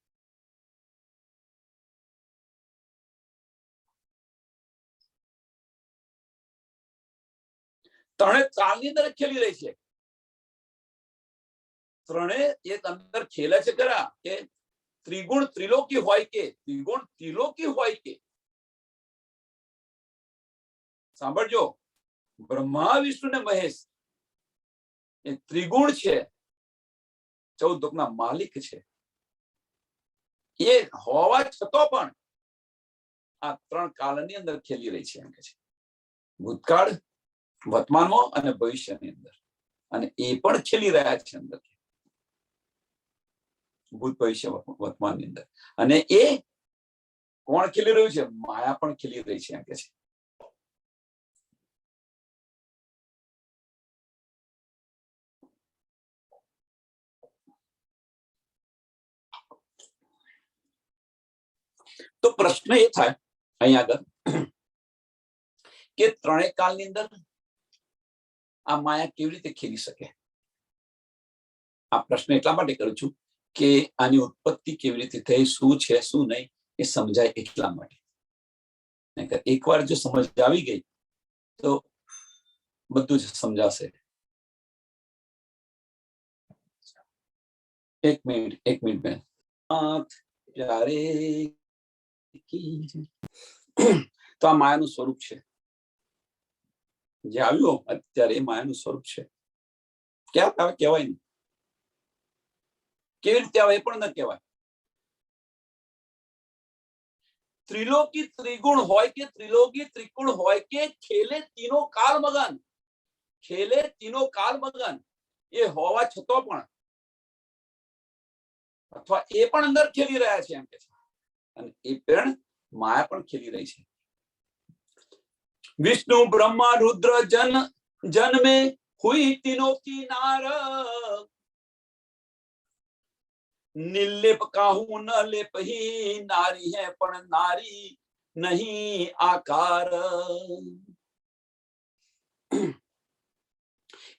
ત્રણે કાલની અંદર ખેલી રહી છે. ત્રણે એક અંદર ખેલે છે ખરા કે ત્રિગુણ ત્રિલોકી હોય કે ત્રિગુણ ત્રિલોકી હોય કે. સાંભળજો, બ્રહ્મા વિષ્ણુ ને મહેશ એ ત્રિગુણ છે, 14 લોકના માલિક છે. એ હોવા છતાં પણ આ ત્રણ કાળની અંદર ખેલી રહી છે, એમ કે છે. ભૂતકાળ, વર્તમાનમાં અને ભવિષ્યની અંદર, અને એ પણ ખેલી રહ્યા છે અંદર, ભૂત ભવિષ્ય વર્તમાનની અંદર. અને એ કોણ ખેલી રહ્યું છે? માયા પણ ખેલી રહી છે, એમ કે છે. તો પ્રશ્ન એ થાય અહીંયા આગળ કે ત્રણેય કાળની અંદર આ માયા કેવી રીતે ખેલી શકે? આ પ્રશ્ન એટલા માટે કરું છું કે આની ઉત્પત્તિ કેવી રીતે થઈ, શું છે શું નહીં એ સમજાય એટલા માટે. એકવાર જો સમજ આવી ગઈ તો બધું જ સમજાશે. એક મિનિટ બેન. ત્યારે તો આ માયાનું સ્વરૂપ છે, જે આવ્યું અત્યારે એ માયાનું સ્વરૂપ છે. ક્યાં આવે કહેવાય નહીં, કેવી રીતે આવે એ પણ ન કહેવાય. ત્રિલોકી ત્રિગુણ હોય કે ત્રિલોકી ત્રિગુણ હોય કે ખેલે તીનો કાલ મગન, ખેલે તીનો કાલ મગન, એ હોવા છતાં પણ અથવા એ પણ અંદર ખેલી રહ્યા છે, એમ કે છે. અને એ પણ માયા પણ ખેલી રહી છે. विष्णु ब्रह्मा रुद्र जन जन में हुई तीनों की नार, निर्लेप काहू न लेप ही, नारी है पण नारी नहीं आकार.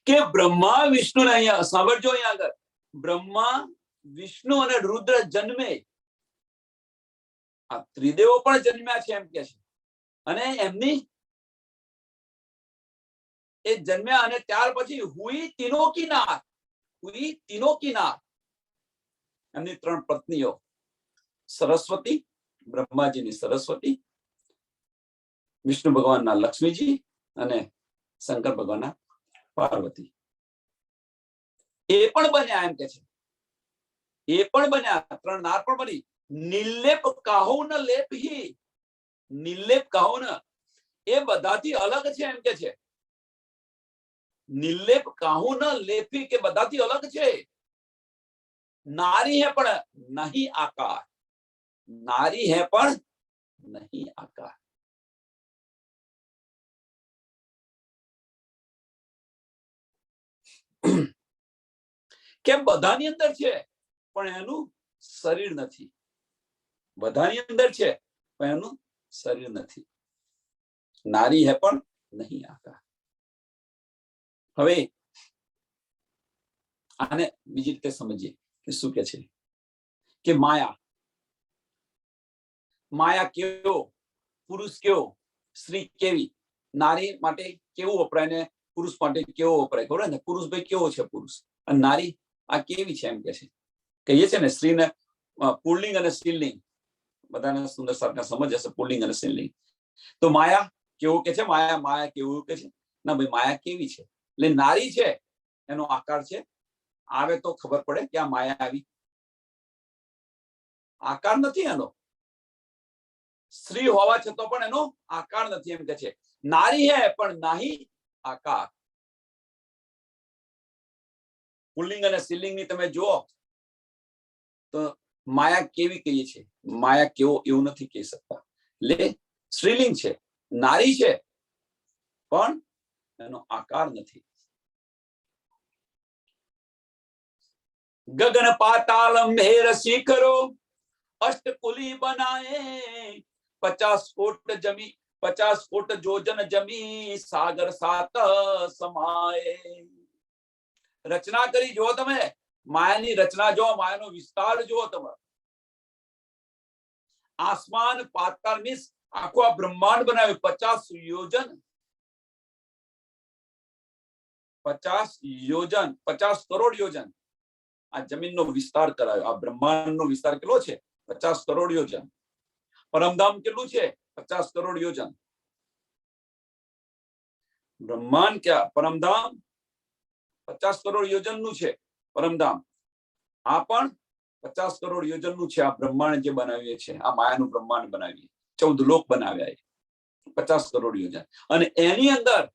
કે બ્રહ્મા વિષ્ણુ ને અહીંયા સાંભળજો, અહીંયા આગળ બ્રહ્મા વિષ્ણુ અને રુદ્ર જન્મે, આ ત્રિદેવો પણ જન્મ્યા છે, એમ કે છે. અને એમની એ જન્મ્યા અને ત્યાર પછી હુઈ તીનો કી નાર, હુઈ તીનો કી નાર, એમની ત્રણ પત્નીઓ, સરસ્વતી, બ્રહ્માજીની સરસ્વતી, વિષ્ણુ ભગવાનના લક્ષ્મીજી અને શંકર ભગવાનના પાર્વતી. એ પણ બન્યા, એમ કે છે. એ પણ બન્યા, ત્રણ નાર પણ બની. નિર્લેપ કાહો ન લેપ હી, નિર્લેપ કાહો ન, એ બધાથી અલગ છે, એમ કે છે. નિર્લેપ કાહુ ન લેપી, કે બધાથી અલગ છે. નારી હે પણ નહીં આકાર, નારી હે પણ નહીં આકાર. કેમ? બધાની અંદર છે પણ એનું શરીર નથી. બધાની અંદર છે પણ એનું શરીર નથી. નારી હે પણ નહીં આકાર. હવે આને બીજી રીતે સમજીએ કે શું કે છે કે માયા, માયા કેવો, પુરુષ કેવો, સ્ત્રી કેવી, નારી માટે કેવું વપરાય ને પુરુષ માટે કેવો વપરાય, ખબર ને? પુરુષ ભાઈ કેવો છે પુરુષ, અને નારી આ કેવી છે, એમ કે છે. કહીએ છે ને સ્ત્રીને પુલ્લિંગ અને સ્ત્રીલિંગ, બધાને સુંદર સાધના સમજ હશે, પુલ્લિંગ અને સ્ત્રીલિંગ. તો માયા કેવું કે છે, માયા માયા કેવું કે છે, ના ભાઈ માયા કેવી છે. એટલે નારી છે એનો આકાર છે, આવે તો ખબર પડે કે આ માયા આવી. આકાર નથી એનો, સ્ત્રી હોવા છતાં પણ એનો આકાર નથી, એમ કે છે. નારી હે પણ નહીં આકાર. પુલ્લિંગ અને સ્ત્રીલિંગની તમે જુઓ તો માયા કેવી કહીએ છીએ, માયા કેવો એવું નથી કહી શકતા. એટલે સ્ત્રીલિંગ છે, નારી છે પણ એનો આકાર નથી. ગગન પાતાલ મેર શિખરો અષ્ટકુલી બનાએ, 50 कोट जमी 50 कोट जोजन जमी सागर सात समाये। रचना करी जो तमे मायानी रचना जो मायानो विस्तार जो तमे आसमान पाताल मीन्स आखो आ ब्रह्मांड बनावे 50 योजन 50 योजन 50 करोड़ योजन आ जमीन नो विस्तार करायो। आ ब्रह्मांड नो विस्तार केटलो छे 50 करोड़ योजन। परमधाम केटलुं छे 50 करोड़ योजन। ब्रह्मांड क्या परमधाम 50 करोड़ योजन नु छे परमधाम। आ पण 50 करोड़ योजन नु छे। आ ब्रह्मांड जे बनाव्ये छे आ मायानुं ब्रह्मांड बनाव्ये 14 लोक बनाव्या 50 करोड़ योजन। अने एनी अंदर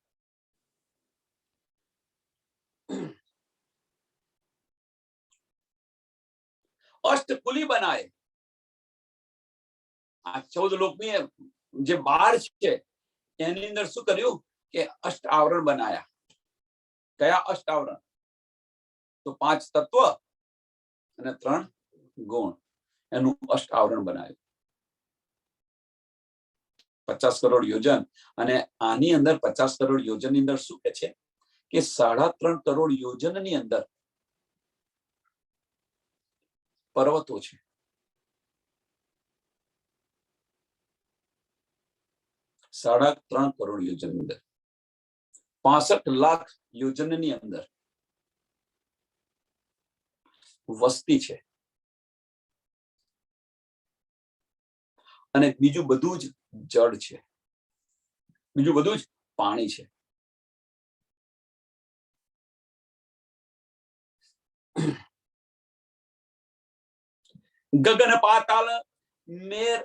अष्टकुली बनाए। आ 14 लोकनी जे बार छे एनी अंदर शुं कर्युं के अष्ट आवरण बनाया। कया अष्ट आवरण? तो 5 तत्व અને 3 गुण एनु अष्ट आवरण बनाव्યું। 50 करोड़ योजन અને આની અંદર 50 करोड़ योजन ની અંદર શું કે છે કે 3.5 करोड़ योजन ની અંદર પર્વતો છે। 3.5 करोड़ योजन ની અંદર 65 लाख योजन ની અંદર વસ્તી છે અને બીજું બધું જ જળ છે, બીજું બધું જ પાણી છે। ગગન પાતાલ મેર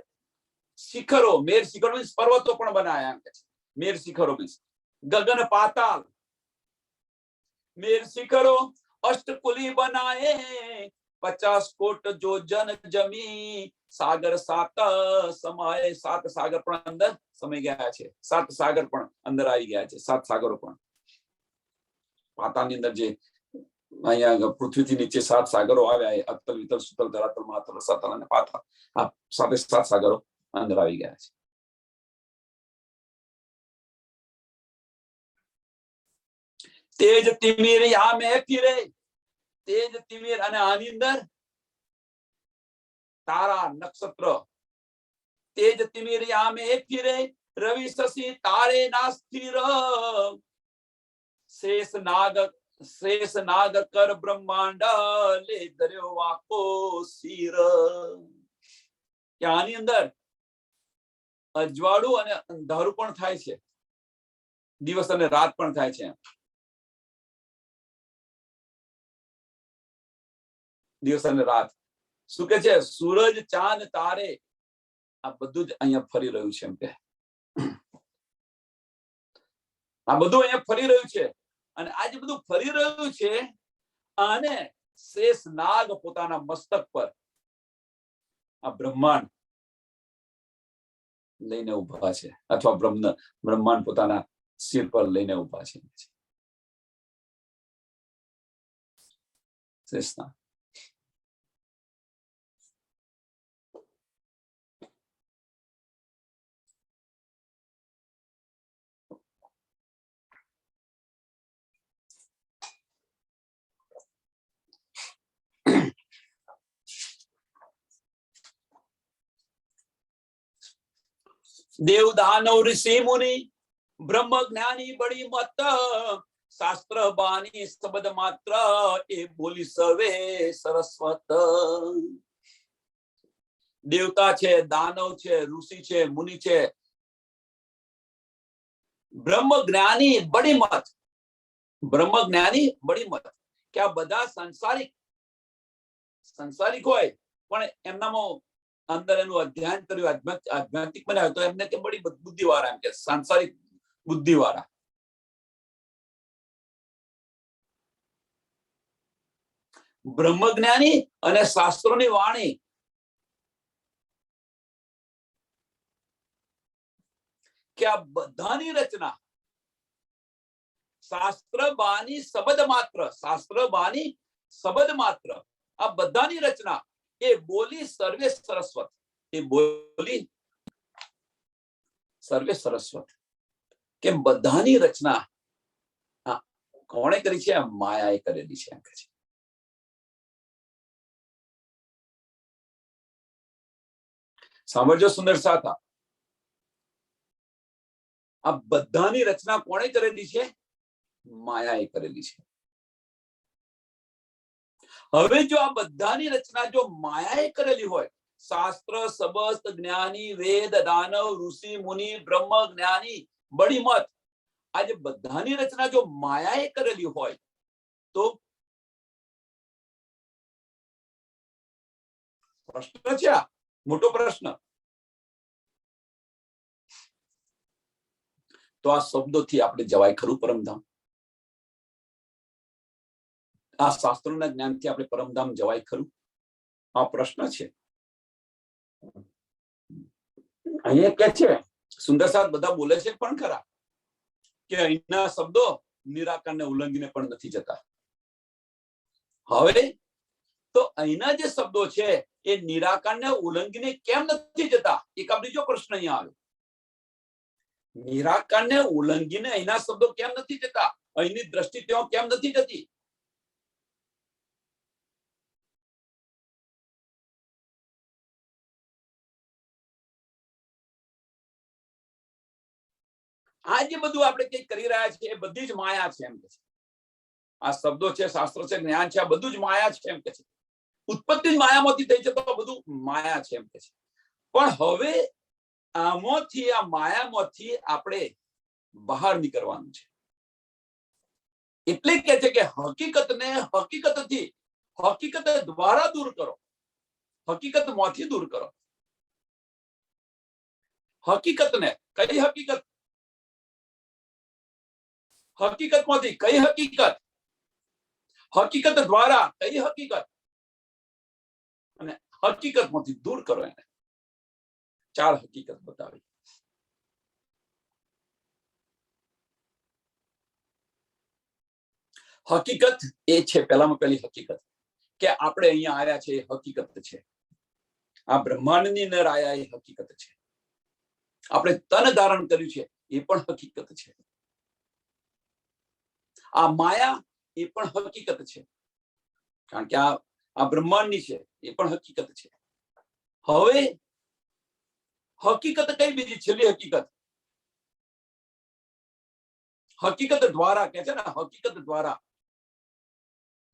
શિખરો મીન્સ પર્વતો પણ બનાયા એમ કે છે। મેર શિખરો મીન્સ ગગન પાતાલ મેર શિખરો अष्टकुली बनाए 50 कोट जोजन जमी सागर सात समाये। 7 सागर पण अंदर समाई गया छे। 7 सागर पण अंदर आई गया छे। 7 सागरो पण पाताळनी अंदर जे अहींया पृथ्वीथी नीचे 7 सागरो आव्या है। अतल वितल सुतल धरातल महातल रसातल अने पाताल आ 7 सागरो अंदर आई गया छे। तेज तिमिर या में फिरे तेज तिमिर અને આની અંદર તારા નક્ષત્ર तेज तिमिर या में फिरे रवि शशि तारे ना स्थिर शेष नाग कर ब्रह्मांड ले दर्यो वाको सिर। આની અંદર અજવાળું અને અંધારું પણ થાય છે, દિવસ અને રાત પણ થાય છે। દિવસ અને રાત શું કે છે? સૂરજ ચાંદ તારે આ બધું જ અહીંયા ફરી રહ્યું છે એમ કે આ બધું અહીંયા ફરી રહ્યું છે અને આ જે બધું ફરી રહ્યું છે અને શેષ નાગ પોતાના મસ્તક પર આ બ્રહ્માંડ લઈને ઉભા છે અથવા બ્રહ્માંડ પોતાના સિર પર લઈને ઉભા છે। શેષનાગ देव दानव ऋषि मुनि ब्रह्म ज्ञानी बड़ी मत शास्त्र बानी शब्द मात्र ए बोली सर्वे सरस्वत। देवता छे, दानव छे, ऋषि छे, मुनि छे, ब्रह्म ज्ञानी बड़ी मत क्या बधा संसारिक होय पण एमनामां अंदर एनु अध्ययन कर्युं आध्यात्मिक बनाव्युं तो एमने के बड़ी बुद्धिवाळा एम के सांसारिक बुद्धिवाळा। ब्रह्मज्ञानी अने शास्त्रोनी वाणी क्या बधानी रचना शास्त्र बानी शब्द मात्र आ बधानी रचना ए बोली सर्वे सरस्वत। ए बोली સર્વે સરસ્વત, કે બધાની રચના કોણે કરી છે? માયાએ કરેલી છે એમ કે છે. સાંભળજો સુંદર સાથા, આ બધાની રચના કોણે કરેલી છે? માયાએ કરેલી છે. હવે જો આ બધાની રચના જો માયાએ કરેલી હોય, શાસ્ત્ર, સમસ્ત જ્ઞાની, વેદ, દાનવ, ઋષિ, મુનિ, બ્રહ્મ જ્ઞાની, બળીમત, આજે બધાની રચના જો માયાએ કરેલી હોય તો પ્રશ્ન છે, આ મોટો પ્રશ્ન. તો આ શબ્દોથી આપણે જવાય ખરું પરમધામ? આ શાસ્ત્રોના જ્ઞાનથી આપણે પરમધામ જવાય ખરું? આ પ્રશ્ન છે. અહીંયા કે છે સુંદર સાથ, બધા બોલે છે પણ ખરા કે અહીંના શબ્દો નિરાકરણને ઉલ્લંઘીને પણ નથી જતા. હવે તો અહીંના જે શબ્દો છે એ નિરાકરણને ઉલ્લંઘીને કેમ નથી જતા? એક આ બીજો પ્રશ્ન અહીંયા આવ્યો. નિરાકરણને ઉલ્લંઘીને અહીંના શબ્દો કેમ નથી જતા? અહીંની દ્રષ્ટિ ત્યાં કેમ નથી જતી? આ જે બધું આપણે કઈ કરી રહ્યા છીએ એ બધી જ માયા છે એમ કે છે. આ શબ્દો છે, શાસ્ત્રો છે, જ્ઞાન છે, આ બધું જ માયા છે એમ કે છે. ઉત્પત્તિ જ માયામાંથી થઈ છે, તો બધું માયા છે એમ કે છે. પણ હવે આમાંથી, આ માયામાંથી આપણે બહાર નીકળવાનું છે. એટલે કે છે કે હકીકતને હકીકતથી, હકીકત દ્વારા દૂર કરો, હકીકતમાંથી દૂર કરો. હકીકતને, કઈ હકીકત? હકીકતમાંથી કઈ હકીકત? હકીકત દ્વારા કઈ હકીકત? અને હકીકતમાંથી દૂર કરો એને. 4 હકીકત બતાવી. હકીકત એ છે, પહેલામાં પહેલી હકીકત કે આપણે અહીંયા આવ્યા છે એ હકીકત છે. આ બ્રહ્માંડની અંદર આયા એ હકીકત છે. આપણે તન ધારણ કર્યું છે એ પણ હકીકત છે. આ માયા એ પણ હકીકત છે, કારણ કે આ બ્રહ્માંડની છે એ પણ હકીકત છે. હવે હકીકત કઈ બીજી છેલ્લી હકીકત? હકીકત દ્વારા કે છે ને, હકીકત દ્વારા.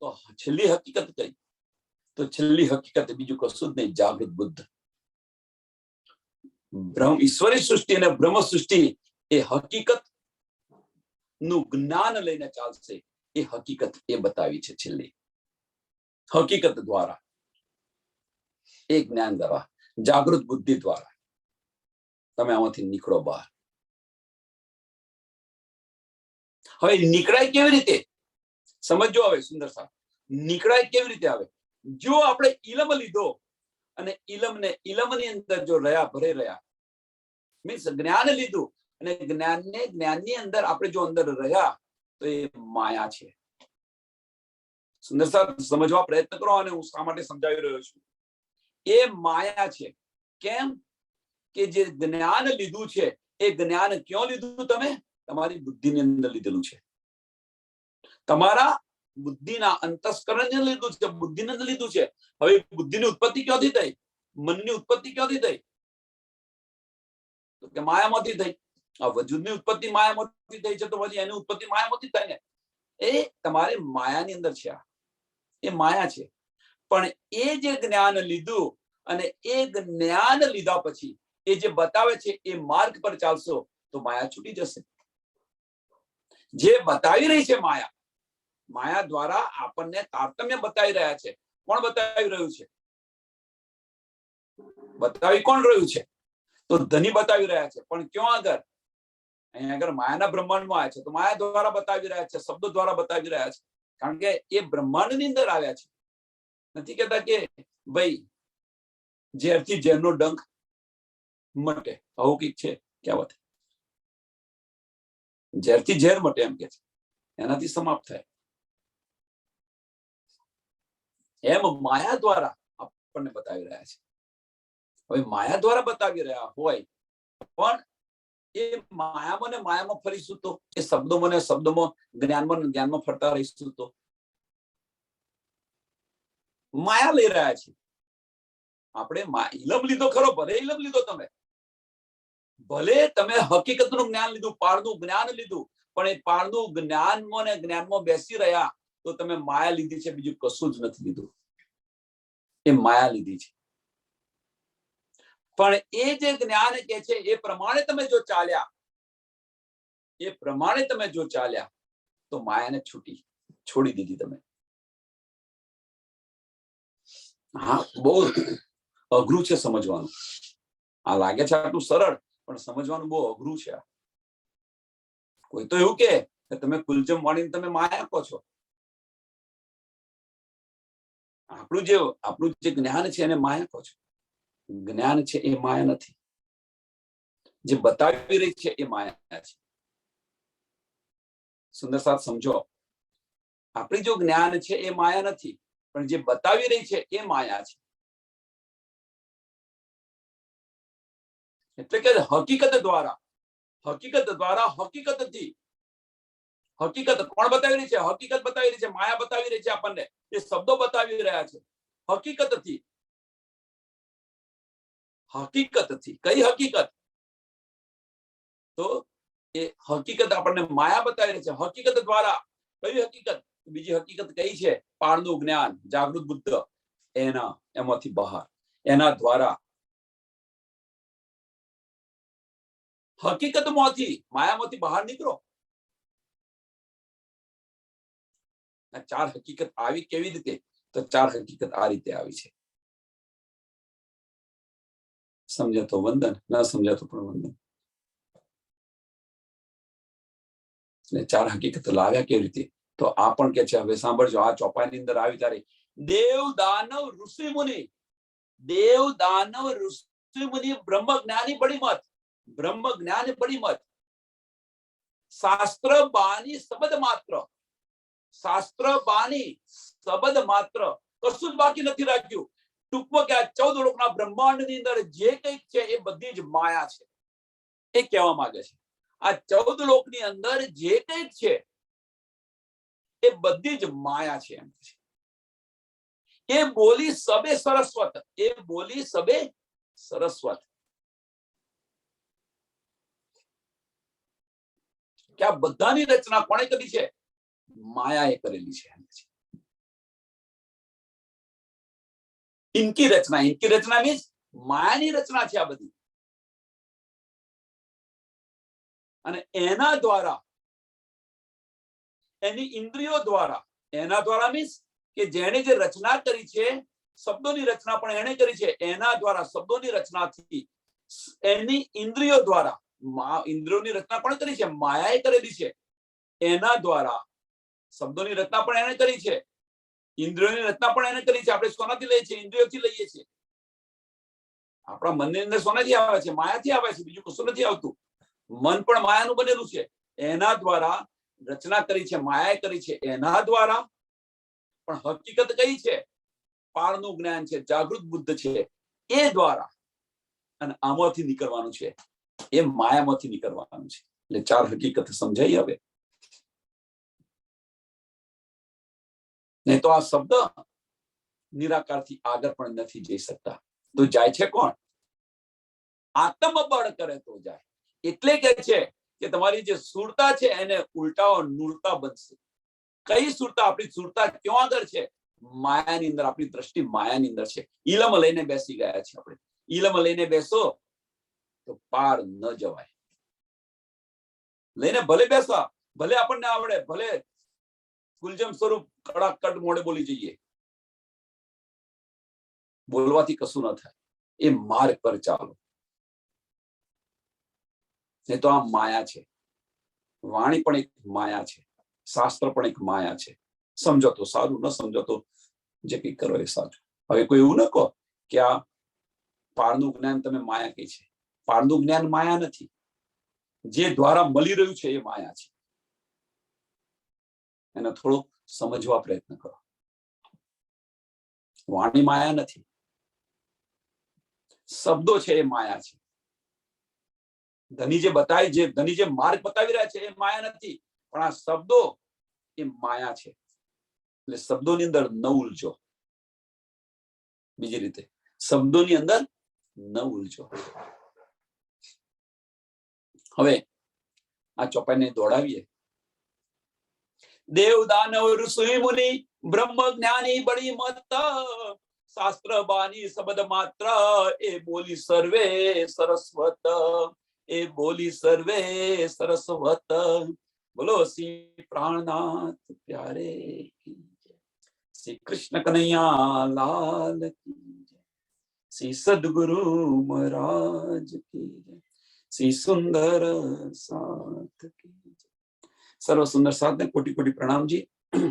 તો છેલ્લી હકીકત કઈ? તો છેલ્લી હકીકત બીજું કશું જ નહીં, જાગૃત બુદ્ધ. ઈશ્વરી સૃષ્ટિ અને બ્રહ્મ સૃષ્ટિ એ હકીકત નું જ્ઞાન લઈને ચાલશે. એ હકીકત એ બતાવી છે છેલ્લી. હકીકત દ્વારા, એ જ્ઞાન દ્વારા, જાગૃત બુદ્ધિ દ્વારા તમે આમાંથી નીકળો બહાર. હવે નીકળાય કેવી રીતે? સમજો. હવે સુંદર સાહેબ, નીકળાય કેવી રીતે? આવે જો આપણે ઇલમ લીધો અને ઇલમની અંદર જો રહ્યા ભરે રહ્યા, મીન્સ જ્ઞાન લીધું અને જ્ઞાનની અંદર આપણે જો અંદર રહ્યા, તો એ માયા છે. સુંદર સાહેબ, સમજવા પ્રયત્ન કરો અને હું શા માટે સમજાવી રહ્યો છું. એ માયા છે. કેમ કે જે જ્ઞાન લીધું છે એ જ્ઞાન ક્યાં લીધું? તમે તમારી બુદ્ધિની અંદર લીધેલું છે. તમારા બુદ્ધિના અંતસ્કરણને લીધું છે, બુદ્ધિને લીધું છે. હવે બુદ્ધિની ઉત્પત્તિ ક્યાંથી થઈ? મનની ઉત્પત્તિ ક્યાંથી થઈ? તો કે માયામાંથી થઈ. આ વજૂદની ઉત્પત્તિ માયામાંથી થઈ છે, તો પછી એની ઉત્પત્તિ માયામાંથી થાય ને. એ તમારે માયાની અંદર છે. એ માયા છે. પણ એ જે જ્ઞાન લીધું અને એ જ્ઞાન લીધા પછી એ જે બતાવે છે એ માર્ગ પર ચાલશો તો માયા છૂટી જશે. જે બતાવી રહી છે માયા, માયા દ્વારા આપણને તારતમ્ય બતાવી રહ્યા છે. કોણ બતાવી રહ્યું છે? બતાવી કોણ રહ્યું છે? તો ધની બતાવી રહ્યા છે. પણ ક્યાં આગળ? અહીંયા આગળ માયાના બ્રહ્માંડમાં આવ્યા છે, તો માયા દ્વારા બતાવી રહ્યા છે, શબ્દો દ્વારા બતાવી રહ્યા છે. કારણ કે એ બ્રહ્માંડની અંદર આવ્યા છે. નથી કહેતા કે ભાઈ ઝેરથી ઝેરનો ડંખ મટે, આવું કઈક છે કહેવત. ઝેરથી ઝેર મટે એમ કે છે, એનાથી સમાપ્ત થાય. એમ માયા દ્વારા આપણને બતાવી રહ્યા છે. હવે માયા દ્વારા બતાવી રહ્યા હોય પણ એ માયામાં ને માયામાં ફરીશું તો, એ શબ્દોમાં ને શબ્દોમાં, જ્ઞાનમાં ને જ્ઞાનમાં ફરતા રહીશું તો માયા લઈ રહ્યા છે આપણે. ઇલમ લીધો ખરો, ભલે ઇલમ લીધો તમે, ભલે તમે હકીકતનું જ્ઞાન લીધું, પારનું જ્ઞાન લીધું, પણ એ પારનું જ્ઞાનમાં ને જ્ઞાનમાં બેસી રહ્યા તો તમે માયા લીધી છે, બીજું કશું જ નથી લીધું. એ માયા લીધી છે. પણ એ જે જ્ઞાન કે છે એ પ્રમાણે તમે જો ચાલ્યા, એ પ્રમાણે તમે જો ચાલ્યા તો માયાને છોડી દીધી તમે. હા, બહુ અઘરું છે સમજવાનું. આ લાગે છે આટલું સરળ, પણ સમજવાનું બહુ અઘરું છે. કોઈ તો એવું કે તમે કુલજમ વાળીને તમે માયા કહો છો. આપણું જે જ્ઞાન છે એને માયા કહો છો. જ્ઞાન છે એ માયા નથી. જે બતાવી રહી છે એ માયા છે. સુંદર સાથ સમજો, આપણી જો જ્ઞાન છે એ માયા નથી, પણ જે બતાવી રહી છે એ માયા છે. એટલે કે હકીકત દ્વારા હકીકતથી, હકીકત કોણ બતાવી રહી છે? હકીકત બતાવી રહી છે, માયા બતાવી રહી છે આપણને. એ શબ્દો બતાવી રહ્યા છે હકીકતથી. કઈ હકીકત? તો એ હકીકત આપણને માયા બતાવી રહી છે. હકીકત દ્વારા કઈ હકીકત? બીજી હકીકત કઈ છે? પારનું જ્ઞાન, જાગૃત બુદ્ધ, એમાંથી બહાર, એના દ્વારા હકીકતમાંથી, માયામાંથી બહાર નીકળો. ચાર હકીકત આવી કેવી રીતે? તો ચાર હકીકત આ રીતે આવી છે. સમજ્યા તો વંદન, ના સમજ્યા તો પણ વંદન. ચાર હકીકત લાવ્યા કેવી રીતે? તો આ પણ કે છે, હવે સાંભળજો, આ ચોપાઈની અંદર આવી ત્યારે દેવ દાનવ ઋષિ મુનિ, બ્રહ્મ જ્ઞાની બડી મત, શાસ્ત્ર બાની શબ્દ માત્ર, કશું જ બાકી નથી રાખ્યું. ટૂંકમાં કે આ 14 લોકના બ્રહ્માંડની અંદર જે કંઈક છે એ બધી જ માયા છે, એ કહેવા માંગે છે. આ 14 લોકની અંદર જે કંઈક છે એ બધી જ માયા છે એમ છે. એ બોલી સબે સરસ્વત, કે આ બધાની રચના કોણે કરી છે? માયાએ કરેલી છે. ઇનકી રચના મીન્સ માયાની રચના છે આ બધી. અને એના દ્વારા, એની ઇન્દ્રિયો દ્વારા, એના દ્વારા મીન્સ કે જેણે જે રચના કરી છે, શબ્દોની રચના પણ એણે કરી છે. એના દ્વારા, શબ્દોની રચનાથી, એની ઇન્દ્રિયો દ્વારા, ઇન્દ્રિયોની રચના પણ કરી છે, માયાએ કરેલી છે. એના દ્વારા શબ્દોની રચના પણ એને કરી છે, ઇન્દ્રિયોની રચના પણ એને કરી છે. આપણે સોનાથી લઈએ છીએ, ઇન્દ્રિયોથી લઈએ છીએ. આપણા મનની અંદર સોનાથી આવે છે, માયાથી આવે છે, બીજું કશું નથી આવતું. મન પણ માયાનું બનેલું છે. એના દ્વારા રચના કરી છે, માયાએ કરી છે. એના દ્વારા પણ હકીકત કઈ છે? પારનું જ્ઞાન છે, જાગૃત બુદ્ધ છે. એ દ્વારા અને આમાંથી નીકળવાનું છે, એ માયામાંથી નીકળવાનું છે. એટલે ચાર હકીકત સમજાઈ હવે. નહીં તો આ શબ્દ નિરાકારથી આગળ પણ નથી જઈ શકતા. તો જાય છે કોણ? આત્મબળ કરે તો જાય. એટલે કે છે કે તમારી જે સુરતા છે એને ઉલટાઓ નૂરતા બનશે. કઈ સુરતા? આપણી સુરતા ક્યાં આગળ છે? માયાની અંદર. આપણી દ્રષ્ટિ માયાની અંદર છે. ઇલમ લઈને બેસી ગયા છે આપણે. ઇલમ લઈને બેસો તો પાર ન જવાય. લઈને ભલે બેસા, ભલે આપણને આવડે, ભલે ગુલજમ સ્વરૂપ કડાકડ મોડે બોલી જઈએ, બોલવાથી કશું ન થાય. એ માર્ગ પર ચાલો. નહીં તો આ માયા છે. વાણી પણ એક માયા છે, શાસ્ત્ર પણ એક માયા છે. સમજો તો સારું, ન સમજો તો જે કંઈ કરો એ સાચું. હવે કોઈ એવું ન કહો કે આ પારનું જ્ઞાન તમે માયા કહી છે. પારનું જ્ઞાન માયા નથી. જે દ્વારા મળી રહ્યું છે એ માયા છે. એને થોડું સમજવા પ્રયત્ન કરો. વાણી માયા નથી, શબ્દો છે એ માયા છે. ધની જે બતાય, જે ધની જે માર્ગ બતાવી રહ્યા છે એ માયા નથી, પણ આ શબ્દો એ માયા છે. એટલે શબ્દોની અંદર ન ઉલજો. બીજી રીતે શબ્દોની અંદર ન ઉલજો. હવે આ ચોપાઈને દોડાવીએ. દેવ દાનવ ઋષિ મુનિ બ્રહ્મ જ્ઞાની બડી મત, શાસ્ત્ર બાની શબ્દ માત્ર, એ બોલી સર્વે સરસ્વત, એ બોલી સર્વે સરસ્વત. બોલો શ્રી પ્રાણનાથ પ્યારે કી જય, શ્રી કૃષ્ણ કનૈયા લાલ કી જય, શ્રી સદગુરુ મહારાજ કી જય, શ્રી સુંદર સાથ કી જય. સર્વ સુંદર સાથ ને કોટી કોટી પ્રणाम जी.